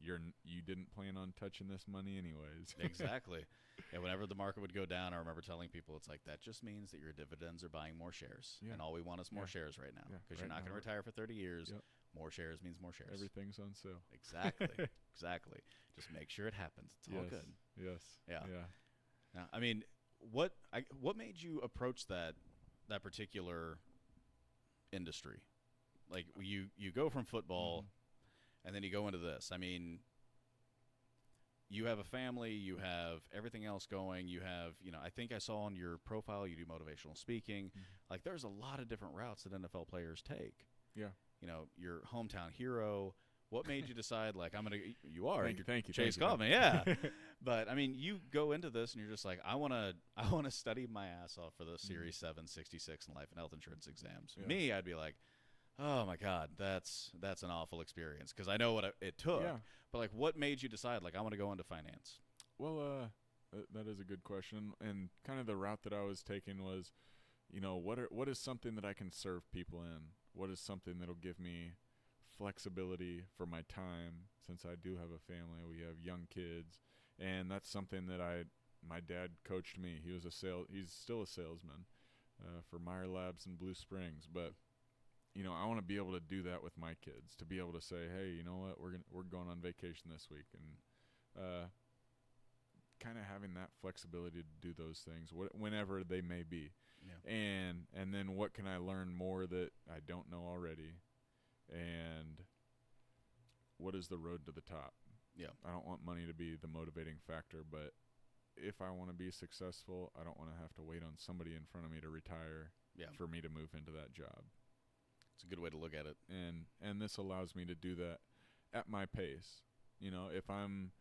You didn't plan on touching this money anyways. Exactly. Yeah, whenever the market would go down, I remember telling people, it's like, that just means that your dividends are buying more shares. Yeah. And all we want is more shares right now, because you're not going to retire for 30 years. Yep. More shares means more shares. Everything's on sale. Exactly. Exactly. Just make sure it happens. It's all good. Yes. Yeah. Yeah. Now, I mean, what made you approach that particular industry? Like, you go from football, and then you go into this. I mean, you have a family, you have everything else going. You have, I think I saw on your profile you do motivational speaking. Like, there's a lot of different routes that NFL players take. Yeah. Your hometown hero. What made you decide, like, you are thank you, Chase Coffman, yeah. But I mean, you go into this and you're just like, I want to study my ass off for the Series 7, 66 and life and health insurance exams. Yeah. Me, I'd be like, oh my God, that's an awful experience, because I know what it took. Yeah. But like, what made you decide, like, I want to go into finance? Well, that is a good question, and kind of the route that I was taking was, what is something that I can serve people in? What is something that'll give me flexibility for my time, since I do have a family, we have young kids, and that's something that my dad coached me. He's still a salesman for Meyer Labs in Blue Springs, but I want to be able to do that with my kids, to be able to say, hey, you know what, we're going on vacation this week, and kind of having that flexibility to do those things whenever they may be. Yeah. And then what can I learn more that I don't know already, and what is the road to the top? Yeah. I don't want money to be the motivating factor, but if I want to be successful, I don't want to have to wait on somebody in front of me to retire for me to move into that job. It's a good way to look at it. And this allows me to do that at my pace. If I'm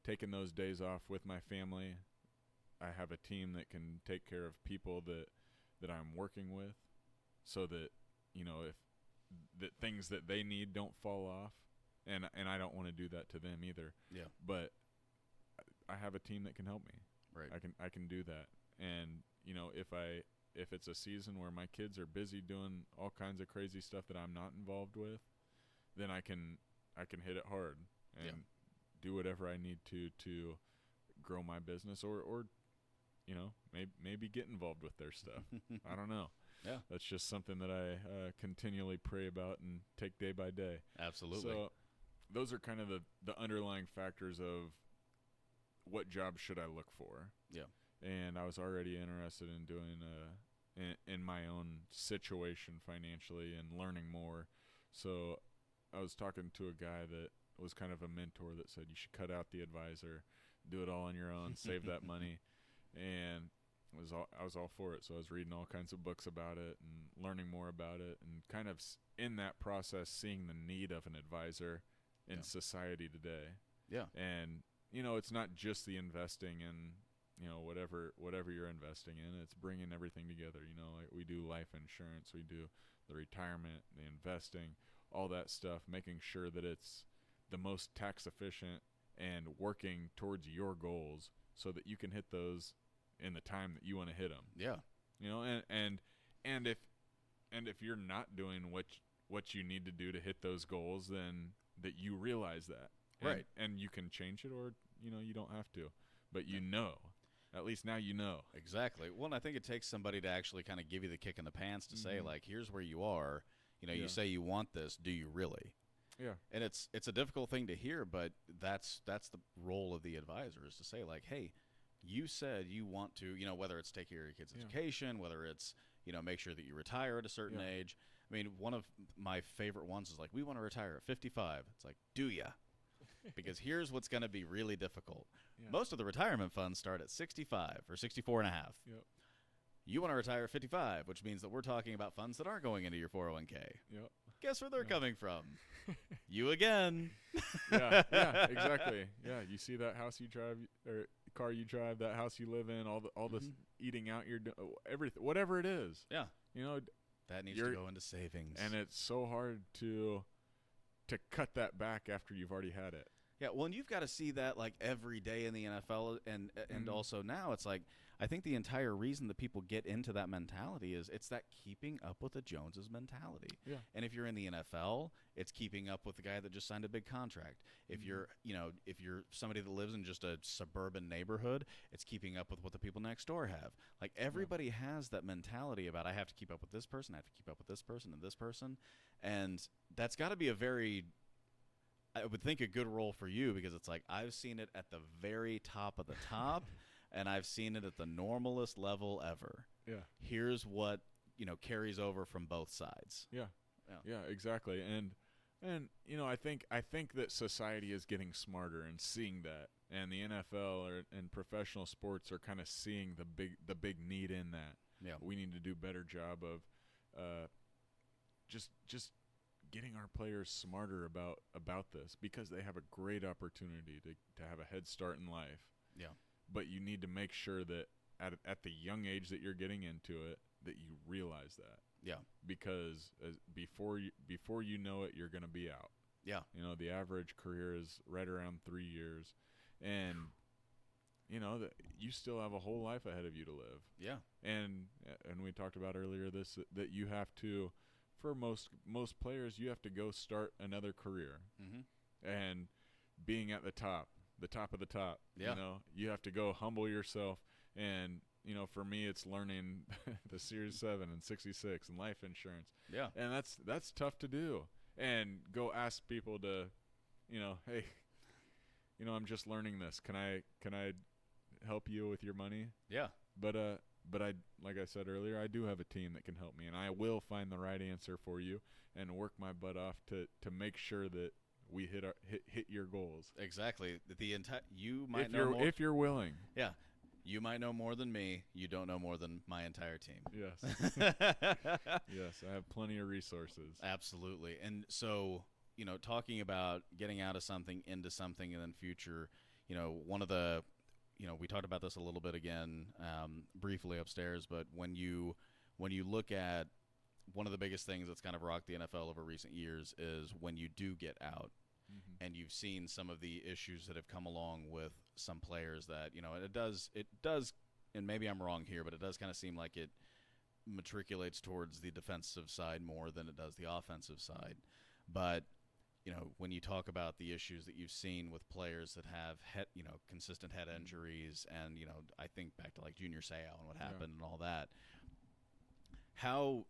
taking those days off with my family, I have a team that can take care of people that I'm working with, so that, if the things that they need don't fall off, and I don't want to do that to them either. Yeah. But I have a team that can help me. Right. I can do that. And, if it's a season where my kids are busy doing all kinds of crazy stuff that I'm not involved with, then I can hit it hard and do whatever I need to grow my business, or maybe get involved with their stuff. I don't know. Yeah. That's just something that I continually pray about and take day by day. Absolutely. So those are kind of the underlying factors of what job should I look for. Yeah. And I was already interested in doing in my own situation financially and learning more. So I was talking to a guy that was kind of a mentor that said, you should cut out the advisor, do it all on your own, save that money. And I was all for it. So I was reading all kinds of books about it and learning more about it, and kind of in that process seeing the need of an advisor in society today. Yeah. And it's not just the investing in whatever you're investing in. It's bringing everything together. Like we do life insurance, we do the retirement, the investing, all that stuff, making sure that it's the most tax efficient and working towards your goals so that you can hit those in the time that you want to hit them. Yeah. And if you're not doing what you need to do to hit those goals, then that you realize that. Right. And you can change it, or you don't have to. But at least now you know. Exactly. Well, and I think it takes somebody to actually kind of give you the kick in the pants to say, like, here's where you are. You say you want this. Do you really? Yeah. And it's a difficult thing to hear, but that's the role of the advisor, is to say, like, hey, you said you want to, whether it's take care of your kid's education, whether it's, make sure that you retire at a certain age. I mean, one of my favorite ones is like, we want to retire at 55. It's like, do ya? Because here's what's going to be really difficult. Yeah. Most of the retirement funds start at 65 or 64 and a half. Yep. You want to retire at 55, which means that we're talking about funds that aren't going into your 401k. Yep. Guess where they're coming from? You again. Yeah, exactly. Yeah, you see that house you drive, or car you drive, that house you live in, all this eating out you're doing, everything, whatever it is. Yeah. That needs to go into savings. And it's so hard to cut that back after you've already had it. Yeah, well, and you've got to see that like every day in the NFL, and also now it's like, I think the entire reason that people get into that mentality is it's that keeping up with the Joneses mentality. Yeah. And if you're in the NFL, it's keeping up with the guy that just signed a big contract. If you're, if you're somebody that lives in just a suburban neighborhood, it's keeping up with what the people next door have. Like everybody has that mentality about, I have to keep up with this person, I have to keep up with this person and this person. And that's got to be I would think a good role for you, because it's like, I've seen it at the very top of the top. And I've seen it at the normalest level ever. Yeah. Here's what, carries over from both sides. Yeah, exactly. And I think that society is getting smarter and seeing that. And the NFL and professional sports are kind of seeing the big need in that. Yeah. We need to do a better job of just getting our players smarter about this, because they have a great opportunity to have a head start in life. Yeah. But you need to make sure that at the young age that you're getting into it, that you realize that. Yeah. Because before you know it, you're going to be out. Yeah. The average career is right around 3 years, and that you still have a whole life ahead of you to live. Yeah. And we talked about earlier that you have to, for most players, you have to go start another career. Mm-hmm. And being at the top of the top. Yeah. You have to go humble yourself and for me, it's learning the Series 7 and 66 and life insurance. Yeah. And that's tough to do. And go ask people to, hey, I'm just learning this. Can I help you with your money? Yeah. But I, like I said earlier, I do have a team that can help me, and I will find the right answer for you and work my butt off to make sure that we hit your goals. Exactly. You might know more. If you're willing. Yeah. You might know more than me. You don't know more than my entire team. Yes. Yes, I have plenty of resources. Absolutely. And so, talking about getting out of something into something and then future, one of the, we talked about this a little bit again briefly upstairs, but when you look at one of the biggest things that's kind of rocked the NFL over recent years is when you do get out. Mm-hmm. And you've seen some of the issues that have come along with some players that, it does, and maybe I'm wrong here, but it does kind of seem like it matriculates towards the defensive side more than it does the offensive side. But, when you talk about the issues that you've seen with players that have consistent head injuries and, I think back to like Junior Seau and what happened and all that, how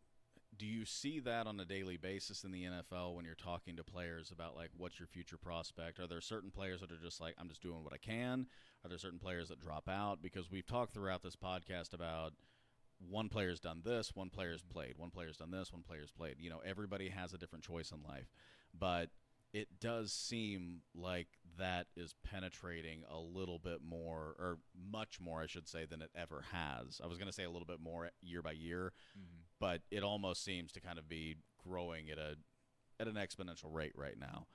do you see that on a daily basis in the NFL when you're talking to players about, like, what's your future prospect? Are there certain players that are just like, I'm just doing what I can? Are there certain players that drop out? Because we've talked throughout this podcast about one player's done this, one player's played, one player's done this, one player's played. Everybody has a different choice in life. But it does seem like that is penetrating a little bit more, or much more, I should say, than it ever has. I was going to say a little bit more year by year, but it almost seems to kind of be growing at an exponential rate right now.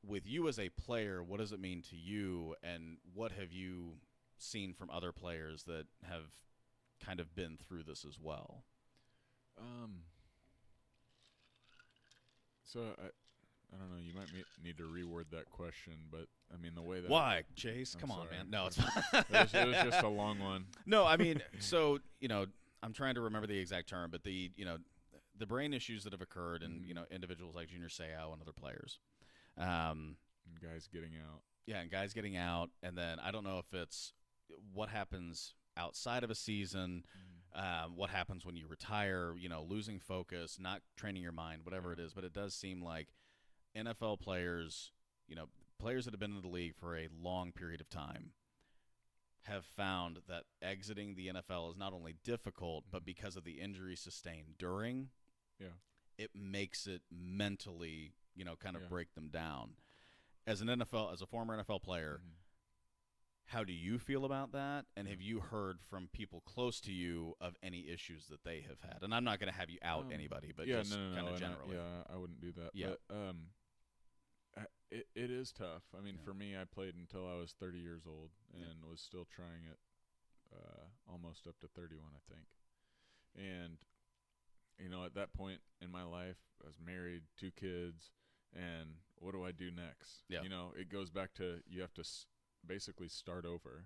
With you as a player, what does it mean to you, and what have you seen from other players that have kind of been through this as well? So I don't know. You might need to reword that question, but I mean the way that. Why, Chase? Come on, man. No, it's fine. It was just a long one. No, I mean, so I'm trying to remember the exact term, but the brain issues that have occurred in individuals like Junior Seau and other players, and guys getting out. Yeah, and guys getting out, and then I don't know if it's what happens outside of a season. What happens when you retire, losing focus, not training your mind, whatever it is. But it does seem like NFL players, players that have been in the league for a long period of time have found that exiting the NFL is not only difficult, but because of the injury sustained during, it makes it mentally, kind of break them down. As a former NFL player, how do you feel about that? And have you heard from people close to you of any issues that they have had? And I'm not going to have you out anybody, but just kind of generally. I wouldn't do that. Yeah. But it is tough. I mean, for me, I played until I was 30 years old and was still trying it almost up to 31, I think. And, at that point in my life, I was married, 2 kids, and what do I do next? Yeah. It goes back to you have to basically start over.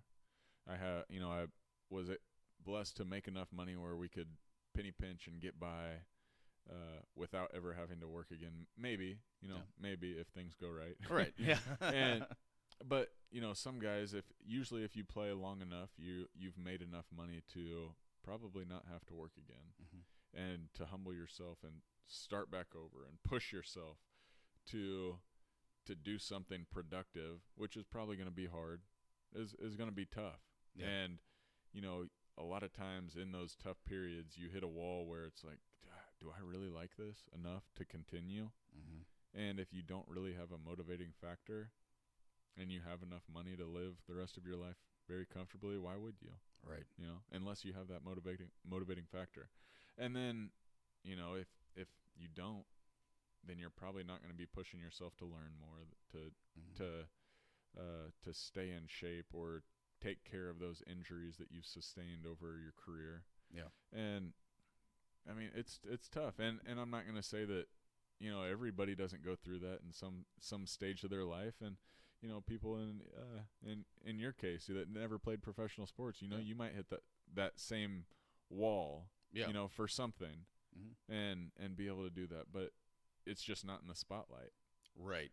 I was blessed to make enough money where we could penny pinch and get by without ever having to work again. Maybe, maybe if things go right. Right. Yeah. But some guys, if you play long enough, you've made enough money to probably not have to work again, and to humble yourself and start back over and push yourself to do something productive, which is probably going to be hard, is going to be tough. Yeah. And, a lot of times in those tough periods, you hit a wall where it's like, do I really like this enough to continue? And if you don't really have a motivating factor and you have enough money to live the rest of your life very comfortably, why would you? Right. Unless you have that motivating factor. And then, if you don't, then you're probably not going to be pushing yourself to learn more, to stay in shape or take care of those injuries that you've sustained over your career. Yeah. And I mean, it's tough. And I'm not going to say that, everybody doesn't go through that in some stage of their life. And, people in your case that never played professional sports, you might hit that same wall, for something and be able to do that. But it's just not in the spotlight. Right.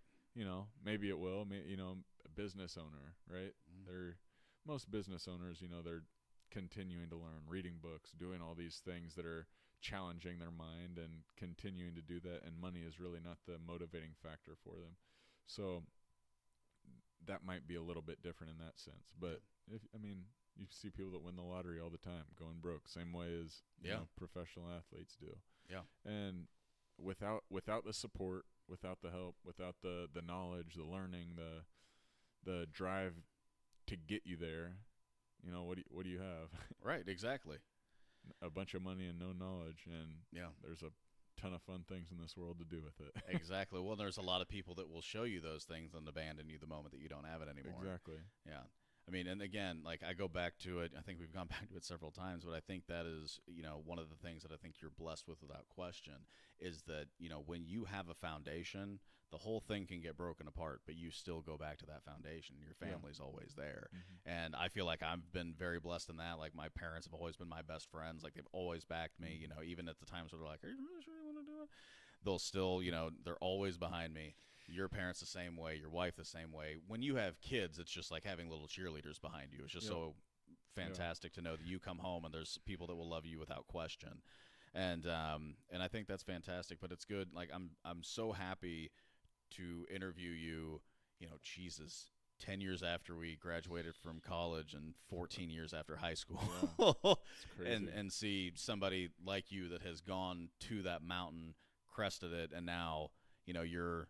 Maybe it will. A business owner, right? Most business owners, they're continuing to learn, reading books, doing all these things that are challenging their mind and continuing to do that, and money is really not the motivating factor for them. So that might be a little bit different in that sense. But you see people that win the lottery all the time going broke, same way as you know, professional athletes do. Yeah. And without the support, without the help, without the knowledge, the learning, the drive to get you there, you know, what do you have? Right, exactly. A bunch of money and no knowledge, and yeah, there's a ton of fun things in this world to do with it. Exactly. Well, there's a lot of people that will show you those things and abandon you the moment that you don't have it anymore. Exactly. Yeah. I mean, and again, like I go back to it, I think we've gone back to it several times, but I think that is, you know, one of the things that I think you're blessed with without question is that, you know, when you have a foundation, the whole thing can get broken apart, but you still go back to that foundation. Your family's always there. Mm-hmm. And I feel like I've been very blessed in that. Like my parents have always been my best friends. Like they've always backed me, you know, even at the times where they're like, are you really sure you want to do it? They'll still, you know, they're always behind me. Your parents the same way, your wife the same way. When you have kids, it's just like having little cheerleaders behind you. It's just so fantastic to know that you come home and there's people that will love you without question. And I think that's fantastic, but it's good. Like I'm so happy to interview you, you know, Jesus, 10 years after we graduated from college and 14 years after high school. Yeah. It's crazy. and see somebody like you that has gone to that mountain, crested it, and now, you know, you're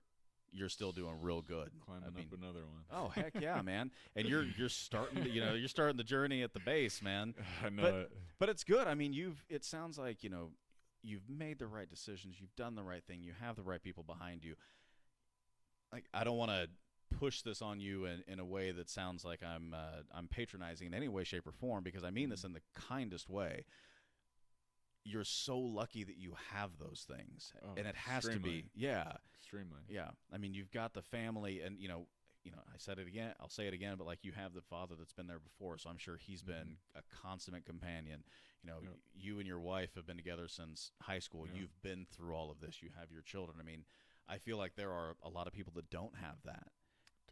still doing real good. Climbing up another one. Oh, heck yeah, man. And you're starting to, you know, you're starting the journey at the base, man. I know but it's good. I mean, it sounds like, you know, you've made the right decisions, you've done the right thing, you have the right people behind you. Like, I don't want to push this on you in a way that sounds like I'm patronizing in any way, shape, or form, because I mean this in the kindest way. You're so lucky that you have those things, and it has to be, extremely. Yeah. I mean, you've got the family, and you know, I said it again, I'll say it again, but like you have the father that's been there before, so I'm sure he's been a consummate companion. You know, you and your wife have been together since high school. You've been through all of this. You have your children. I mean, I feel like there are a lot of people that don't have that,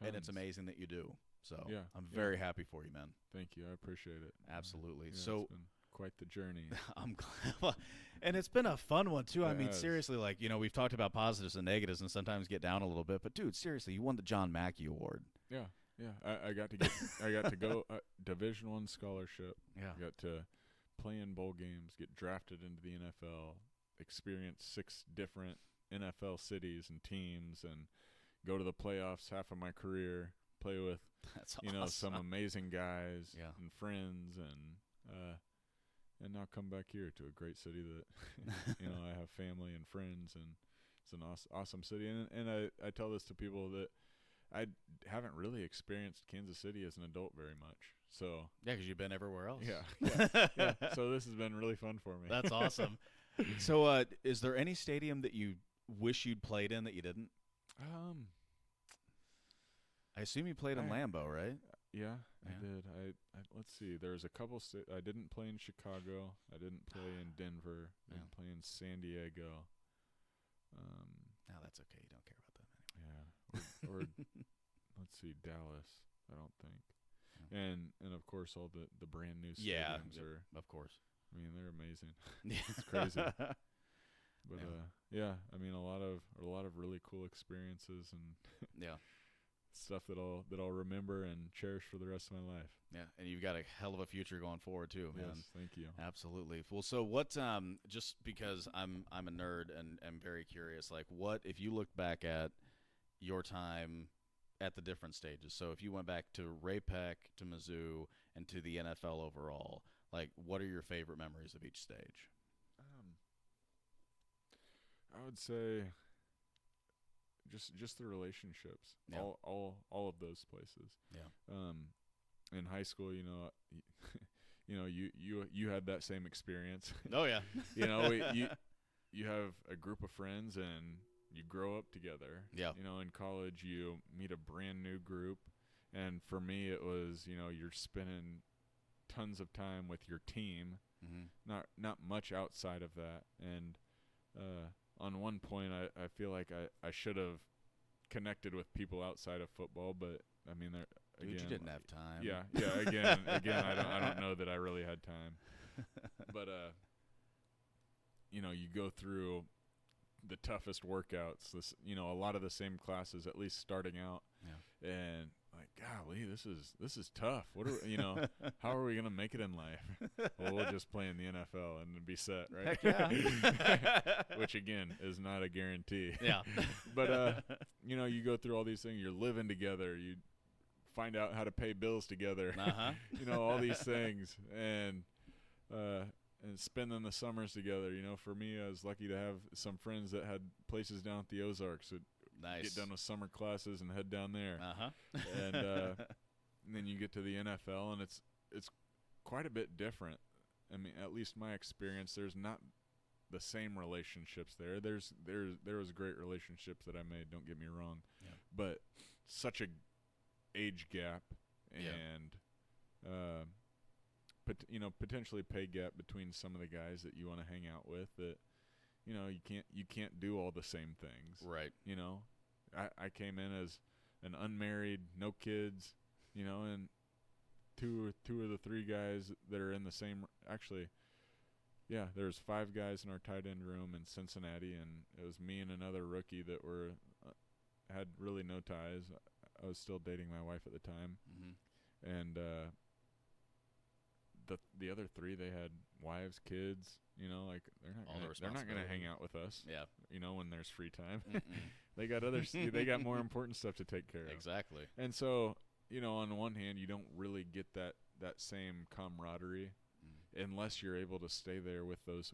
and it's amazing that you do. So I'm very happy for you, man. Thank you. I appreciate it. Absolutely. Yeah, So. it's been quite the journey. I'm glad. And it's been a fun one, too. I mean, Yes. seriously, like, you know, we've talked about positives and negatives and sometimes get down a little bit. But, dude, seriously, you won the John Mackey Award. Yeah. I got to go Division I scholarship. Yeah. I got to play in bowl games, get drafted into the NFL, experience 6 different NFL cities and teams, and go to the playoffs half of my career, play with, That's you know, awesome. some amazing guys Yeah. and friends, and now come back here to a great city that, you know, I have family and friends, and it's an awesome city. And I tell this to people that I haven't really experienced Kansas City as an adult very much. So Yeah, because you've been everywhere else. yeah. So this has been really fun for me. That's awesome. So is there any stadium that you wish you'd played in that you didn't? I assume you played in Lambeau, right? Yeah, I did. I let's see. There's a couple. I didn't play in Chicago. I didn't play in Denver. I didn't play in San Diego. No, that's okay. You don't care about them anyway. Yeah, or let's see, Dallas. I don't think. Yeah. And of course all the brand new Yeah, stadiums are. of course. I mean, they're amazing. It's crazy. But I mean, a lot of really cool experiences and stuff that I'll remember and cherish for the rest of my life. Yeah, and you've got a hell of a future going forward too, man. Yes, thank you. Absolutely. Well, so what? Just because I'm a nerd and am very curious, like, what if you look back at your time at the different stages? So if you went back to Ray Peck, to Mizzou, and to the NFL overall, like, what are your favorite memories of each stage? I would say just the relationships, all of those places. Yeah. In high school, you know, you had that same experience. Oh yeah. You know, you have a group of friends and you grow up together. Yeah. You know, in college you meet a brand new group, and for me it was, you know, you're spending tons of time with your team, not much outside of that. And on one point I feel like I should have connected with people outside of football, but I mean Dude, again, you didn't have time. Yeah. Again, I don't know that I really had time. But you know, you go through the toughest workouts. A lot of the same classes, at least starting out. Yeah. And like, golly, this is tough. What are how are we gonna make it in life? Well, we'll just play in the NFL and be set, right? Heck yeah. Which again is not a guarantee. Yeah. But you go through all these things. You're living together. You find out how to pay bills together. Uh-huh. All these things, and spending the summers together. For me, I was lucky to have some friends that had places down at the Ozarks. Nice. Get done with summer classes and head down there. Uh-huh. And then you get to the NFL, and it's quite a bit different. I mean, at least my experience, there's not the same relationships there. There was great relationships that I made, don't get me wrong. Yeah. But such a age gap and potentially pay gap between some of the guys that you want to hang out with that you can't do all the same things. Right. I came in as an unmarried, no kids, and two of the three guys that are in the same there's 5 guys in our tight end room in Cincinnati, and it was me and another rookie that were had really no ties. I was still dating my wife at the time. Mm-hmm. And the other 3, they had wives, kids, like they're not gonna hang out with us. Yeah. When there's free time. They got they got more important stuff to take care of. Exactly. And so, on the one hand, you don't really get that same camaraderie unless you're able to stay there with those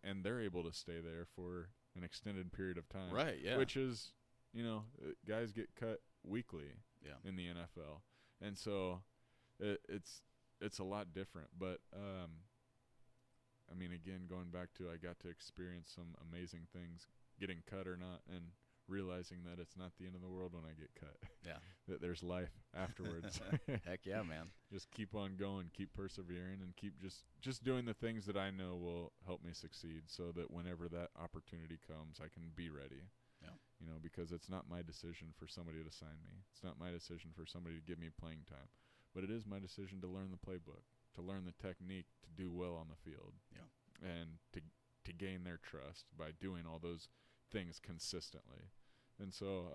and they're able to stay there for an extended period of time. Right, yeah. Which is, guys get cut weekly in the NFL. And so it's a lot different, but I mean, again, going back to I got to experience some amazing things, getting cut or not, and realizing that it's not the end of the world when I get cut. Yeah. That there's life afterwards. Heck yeah, man. Just keep on going, keep persevering, and keep just doing the things that I know will help me succeed, so that whenever that opportunity comes, I can be ready. Yeah. Because it's not my decision for somebody to sign me. It's not my decision for somebody to give me playing time. But it is my decision to learn the playbook, to learn the technique, to do well on the field. Yeah. And to gain their trust by doing all those things consistently. And so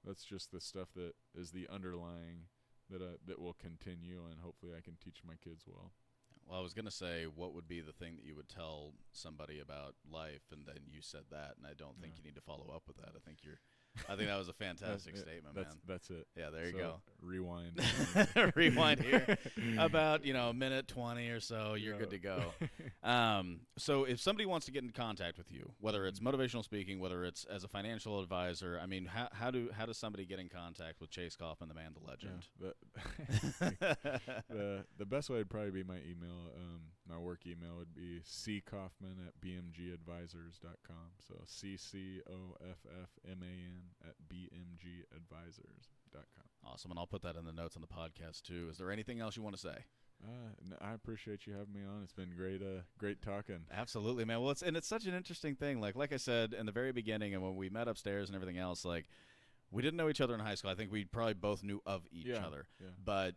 that's just the stuff that is the underlying that will continue, and hopefully I can teach my kids well. Well, I was going to say, what would be the thing that you would tell somebody about life, and then you said that, and I don't think you need to follow up with that. I think that was a fantastic statement, man. That's it. Yeah, there you go. Rewind. Rewind here. About, a minute 20 or so, you're good to go. So if somebody wants to get in contact with you, whether it's motivational speaking, whether it's as a financial advisor, I mean, how does somebody get in contact with Chase Coffman, the man, the legend? Yeah, the best way would probably be my email. My work email would be ccoffman@bmgadvisors.com. So ccoffman@bmgadvisors.com. Awesome, and I'll put that in the notes on the podcast too. Is there anything else you want to say? I appreciate you having me on. It's been great talking. Absolutely, man. Well, it's such an interesting thing. Like I said in the very beginning, and when we met upstairs and everything else, like we didn't know each other in high school. I think we probably both knew of each other. Yeah. But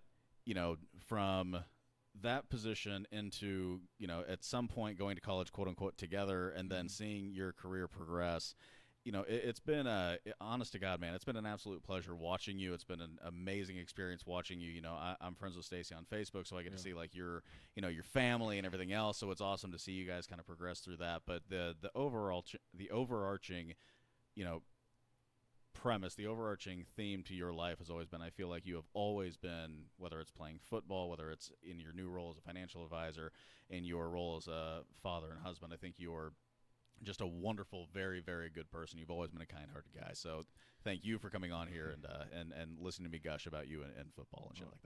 from that position into at some point going to college, quote unquote, together, and then seeing your career progress. It's been honest to God, man, it's been an absolute pleasure watching you. It's been an amazing experience watching you. I'm friends with Stacy on Facebook, so I get to see like your family and everything else. So it's awesome to see you guys kind of progress through that. But the overarching, premise, the overarching theme to your life has always been, I feel like you have always been, whether it's playing football, whether it's in your new role as a financial advisor, in your role as a father and husband, I think you're just a wonderful, very, very good person. You've always been a kind-hearted guy. So thank you for coming on here and listening to me gush about you and football and shit like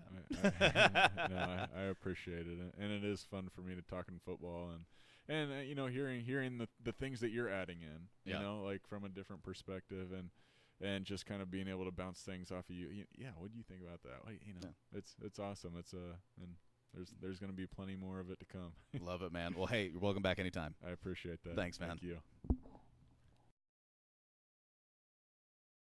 that. I appreciate it, and it is fun for me to talk in football and hearing the things that you're adding in, like from a different perspective and just kind of being able to bounce things off of you. What do you think about that? It's awesome. And there's going to be plenty more of it to come. Love it, man. Well, hey, you're welcome back anytime. I appreciate that. Thanks, man. Thank you.